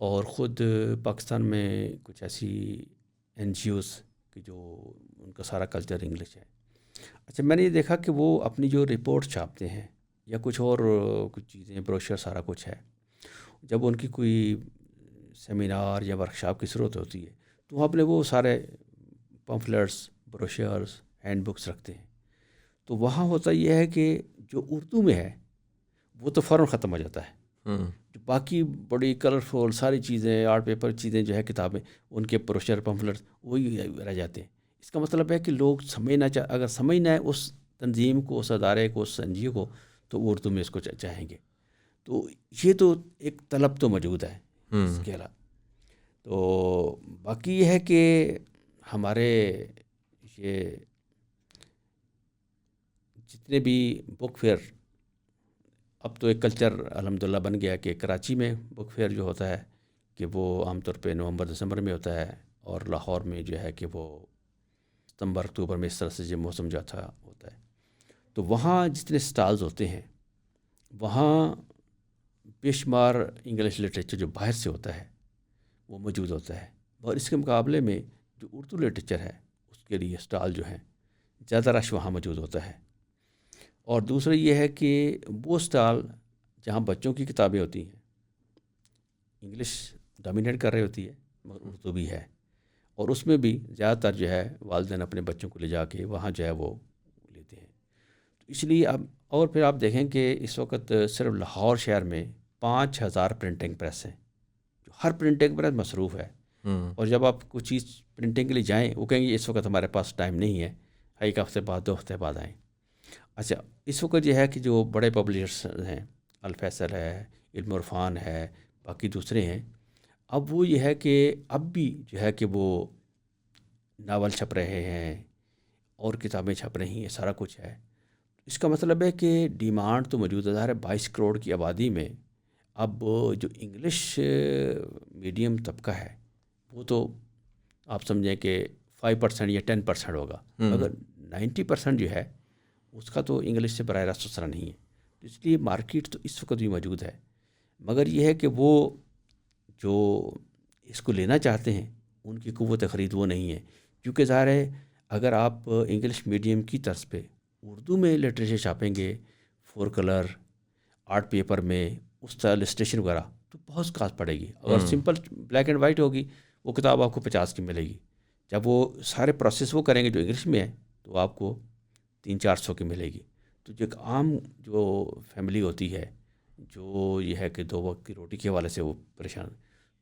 اور خود پاکستان میں کچھ ایسی NGOs کہ جو ان کا سارا کلچر انگلش ہے. اچھا, میں نے یہ دیکھا کہ وہ اپنی جو رپورٹ چھاپتے ہیں یا کچھ اور کچھ چیزیں, بروشر سارا کچھ ہے, جب ان کی کوئی سیمینار یا ورکشاپ کی ضرورت ہوتی ہے تو وہاں اپنے وہ سارے پمفلٹس, بروشرز, ہینڈ بکس رکھتے ہیں. تو وہاں ہوتا یہ ہے کہ جو اردو میں ہے وہ تو فوراً ختم ہو جاتا ہے, جو باقی بڑی کلرفل ساری چیزیں, آرٹ پیپر چیزیں جو ہے کتابیں, ان کے بروشر پمفلٹس وہی رہ جاتے ہیں. اس کا مطلب ہے کہ لوگ اگر سمجھنا ہے اس تنظیم کو, اس ادارے کو, اس NGO کو, تو وہ اردو میں اس کو چاہیں گے. تو یہ تو ایک طلب تو موجود ہے اس کے علاوہ. تو باقی یہ ہے کہ ہمارے یہ جتنے بھی بک فیئر, اب تو ایک کلچر الحمدللہ بن گیا کہ کراچی میں بک فیئر جو ہوتا ہے کہ وہ عام طور پہ نومبر دسمبر میں ہوتا ہے, اور لاہور میں جو ہے کہ وہ ستمبر اکتوبر میں, اس طرح سے جو موسم جو اچھا ہوتا ہے. تو وہاں جتنے سٹالز ہوتے ہیں وہاں بے شمار انگلش لٹریچر جو باہر سے ہوتا ہے وہ موجود ہوتا ہے, اور اس کے مقابلے میں جو اردو لٹریچر ہے اس کے لیے سٹال جو ہیں زیادہ رش وہاں موجود ہوتا ہے. اور دوسرا یہ ہے کہ وہ سٹال جہاں بچوں کی کتابیں ہوتی ہیں, انگلش ڈومینیٹ کر رہی ہوتی ہے مگر اردو بھی ہے, اور اس میں بھی زیادہ تر جو ہے والدین اپنے بچوں کو لے جا کے وہاں جو ہے وہ لیتے ہیں. تو اس لیے اب, اور پھر آپ دیکھیں کہ اس وقت صرف لاہور شہر میں 5000 پرنٹنگ پریس ہیں, جو ہر پرنٹنگ پریس مصروف ہے. اور جب آپ کچھ چیز پرنٹنگ کے لیے جائیں وہ کہیں گے اس وقت ہمارے پاس ٹائم نہیں ہے, ایک ہفتے بعد 2 ہفتے بعد آئیں. اچھا, اس وقت یہ ہے کہ جو بڑے پبلشرز ہیں, الفیصل ہے, علم عرفان ہے, باقی دوسرے ہیں, اب وہ یہ ہے کہ اب بھی جو ہے کہ وہ ناول چھپ رہے ہیں اور کتابیں چھپ رہی ہیں, سارا کچھ ہے. اس کا مطلب ہے کہ ڈیمانڈ تو موجود ہے. 22 کروڑ کی آبادی میں اب جو انگلش میڈیم طبقہ ہے وہ تو آپ سمجھیں کہ 5% یا 10% ہوگا, مگر 90% جو ہے اس کا تو انگلش سے براہ راست اثر نہیں ہے. اس لیے مارکیٹ تو اس وقت بھی موجود ہے, مگر یہ ہے کہ وہ جو اس کو لینا چاہتے ہیں ان کی قوت خرید وہ نہیں ہے. کیونکہ ظاہر ہے اگر آپ انگلش میڈیم کی طرز پہ اردو میں لٹریچر چھاپیں گے 4 کلر آرٹ پیپر میں, اس طرح السٹریشن وغیرہ, تو بہت کاسٹ پڑے گی. اگر سمپل بلیک اینڈ وائٹ ہوگی وہ کتاب آپ کو 50 کی ملے گی. جب وہ سارے پروسیس وہ کریں گے جو انگلش میں ہے تو آپ کو 300-400 کی ملے گی. تو جو ایک عام جو فیملی ہوتی ہے جو یہ ہے کہ 2 وقت کی روٹی کے حوالے سے وہ پریشان,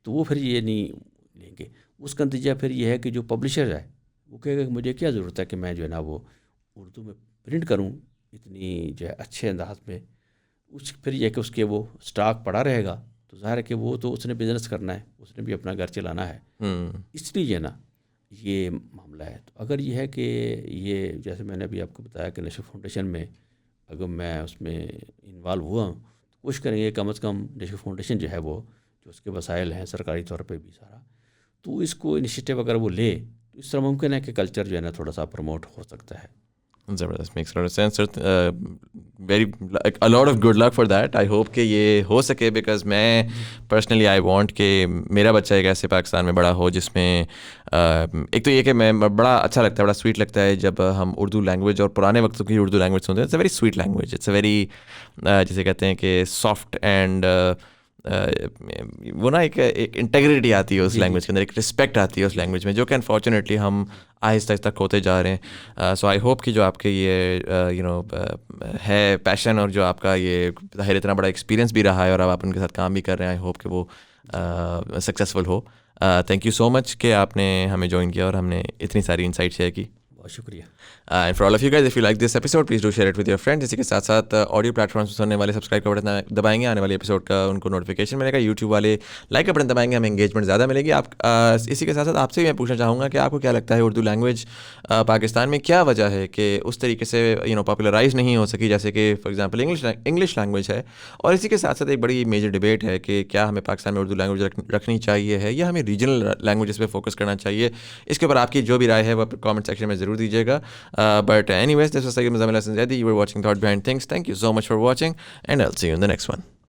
تو وہ پھر یہ نہیں لیں گے. اس کا نتیجہ پھر یہ ہے کہ جو پبلشر ہے وہ کہے گا کہ مجھے کیا ضرورت ہے کہ میں جو ہے نا وہ اردو میں پرنٹ کروں اتنی جو ہے اچھے انداز میں. پھر یہ کہ اس کے وہ سٹاک پڑا رہے گا, تو ظاہر ہے کہ وہ تو اس نے بزنس کرنا ہے, اس نے بھی اپنا گھر چلانا ہے. اس لیے نا یہ معاملہ ہے. تو اگر یہ ہے کہ یہ جیسے میں نے ابھی آپ کو بتایا کہ نشر فاؤنڈیشن میں اگر میں اس میں انوالو ہوا ہوں تو کوشش کریں گے کم از کم نشر فاؤنڈیشن جو ہے وہ جو اس کے وسائل ہیں سرکاری طور پہ بھی سارا, تو اس کو انیشیٹو اگر وہ لے تو اس طرح ممکن ہے کہ کلچر جو ہے نا تھوڑا سا پروموٹ ہو سکتا ہے. زبردست, makes lot of sense sir. Very a lot of good luck for that. I hope کہ یہ ہو سکے, بیکاز میں پرسنلی آئی وانٹ کہ میرا بچہ ایک ایسے پاکستان میں بڑا ہو جس میں ایک تو یہ کہ میں بڑا اچھا لگتا ہے, بڑا سویٹ لگتا ہے جب ہم اردو لینگویج اور پرانے وقتوں کی اردو لینگویج سنتے ہیں. It's a very sweet language, it's a very جسے کہتے ہیں کہ سافٹ اینڈ وہ نا ایک انٹیگریٹی آتی ہے اس لینگویج کے اندر, ایک رسپیکٹ آتی ہے اس لینگویج میں, جو کہ انفارچونیٹلی ہم آہستہ آہستہ کھوتے جا رہے ہیں. سو آئی ہوپ کہ جو آپ کے یہ ہے پیشن, اور جو آپ کا یہ ظاہر اتنا بڑا ایکسپیرینس بھی رہا ہے اور اب آپ ان کے ساتھ کام بھی کر رہے ہیں, آئی ہوپ کہ وہ سکسیزفل ہو. تھینک یو سو مچ کہ آپ نے ہمیں جوائن کیا اور ہم نے اتنی ساری انسائٹ شیئر کی. بہت شکریہ. And for all of you guys, if you like this episode please do share it with your friend. اسی کے ساتھ ساتھ آڈیو پلیٹ فارمس سننے والے سبسکرائب کا بٹن دبائیں گے, آنے والے ایپیسوڈ کا ان کو نوٹیفیکیشن ملے گا. یوٹیوب والے لائک کا بٹن دبائیں گے, ہمیں انگیجمنٹ زیادہ ملے گی. آپ اسی کے ساتھ ساتھ آپ سے میں پوچھنا چاہوں گا کہ آپ کو کیا لگتا ہے اردو لینگویج پاکستان میں کیا وجہ ہے کہ اس طریقے سے پاپولرائز نہیں ہو سکی جیسے کہ فار ایگزامپل انگلش لینگویج ہے. اور اسی کے ساتھ ساتھ ایک بڑی میجر ڈبیٹ ہے کہ کیا ہمیں پاکستان میں اردو لینگویج رکھنی چاہیے ہے یا ہمیں ریجنل لینگویجز پہ فوکس کرنا چاہیے. اس کے اوپر آپ کی جو بھی رائے ہے وہ کامنٹ سیکشن میں ضرور دیجیے گا. But anyways, this was Sayyid Muzammil Hassan Zaidi. You were watching Thought Behind Things. Thank you so much for watching, and I'll see you in the next one.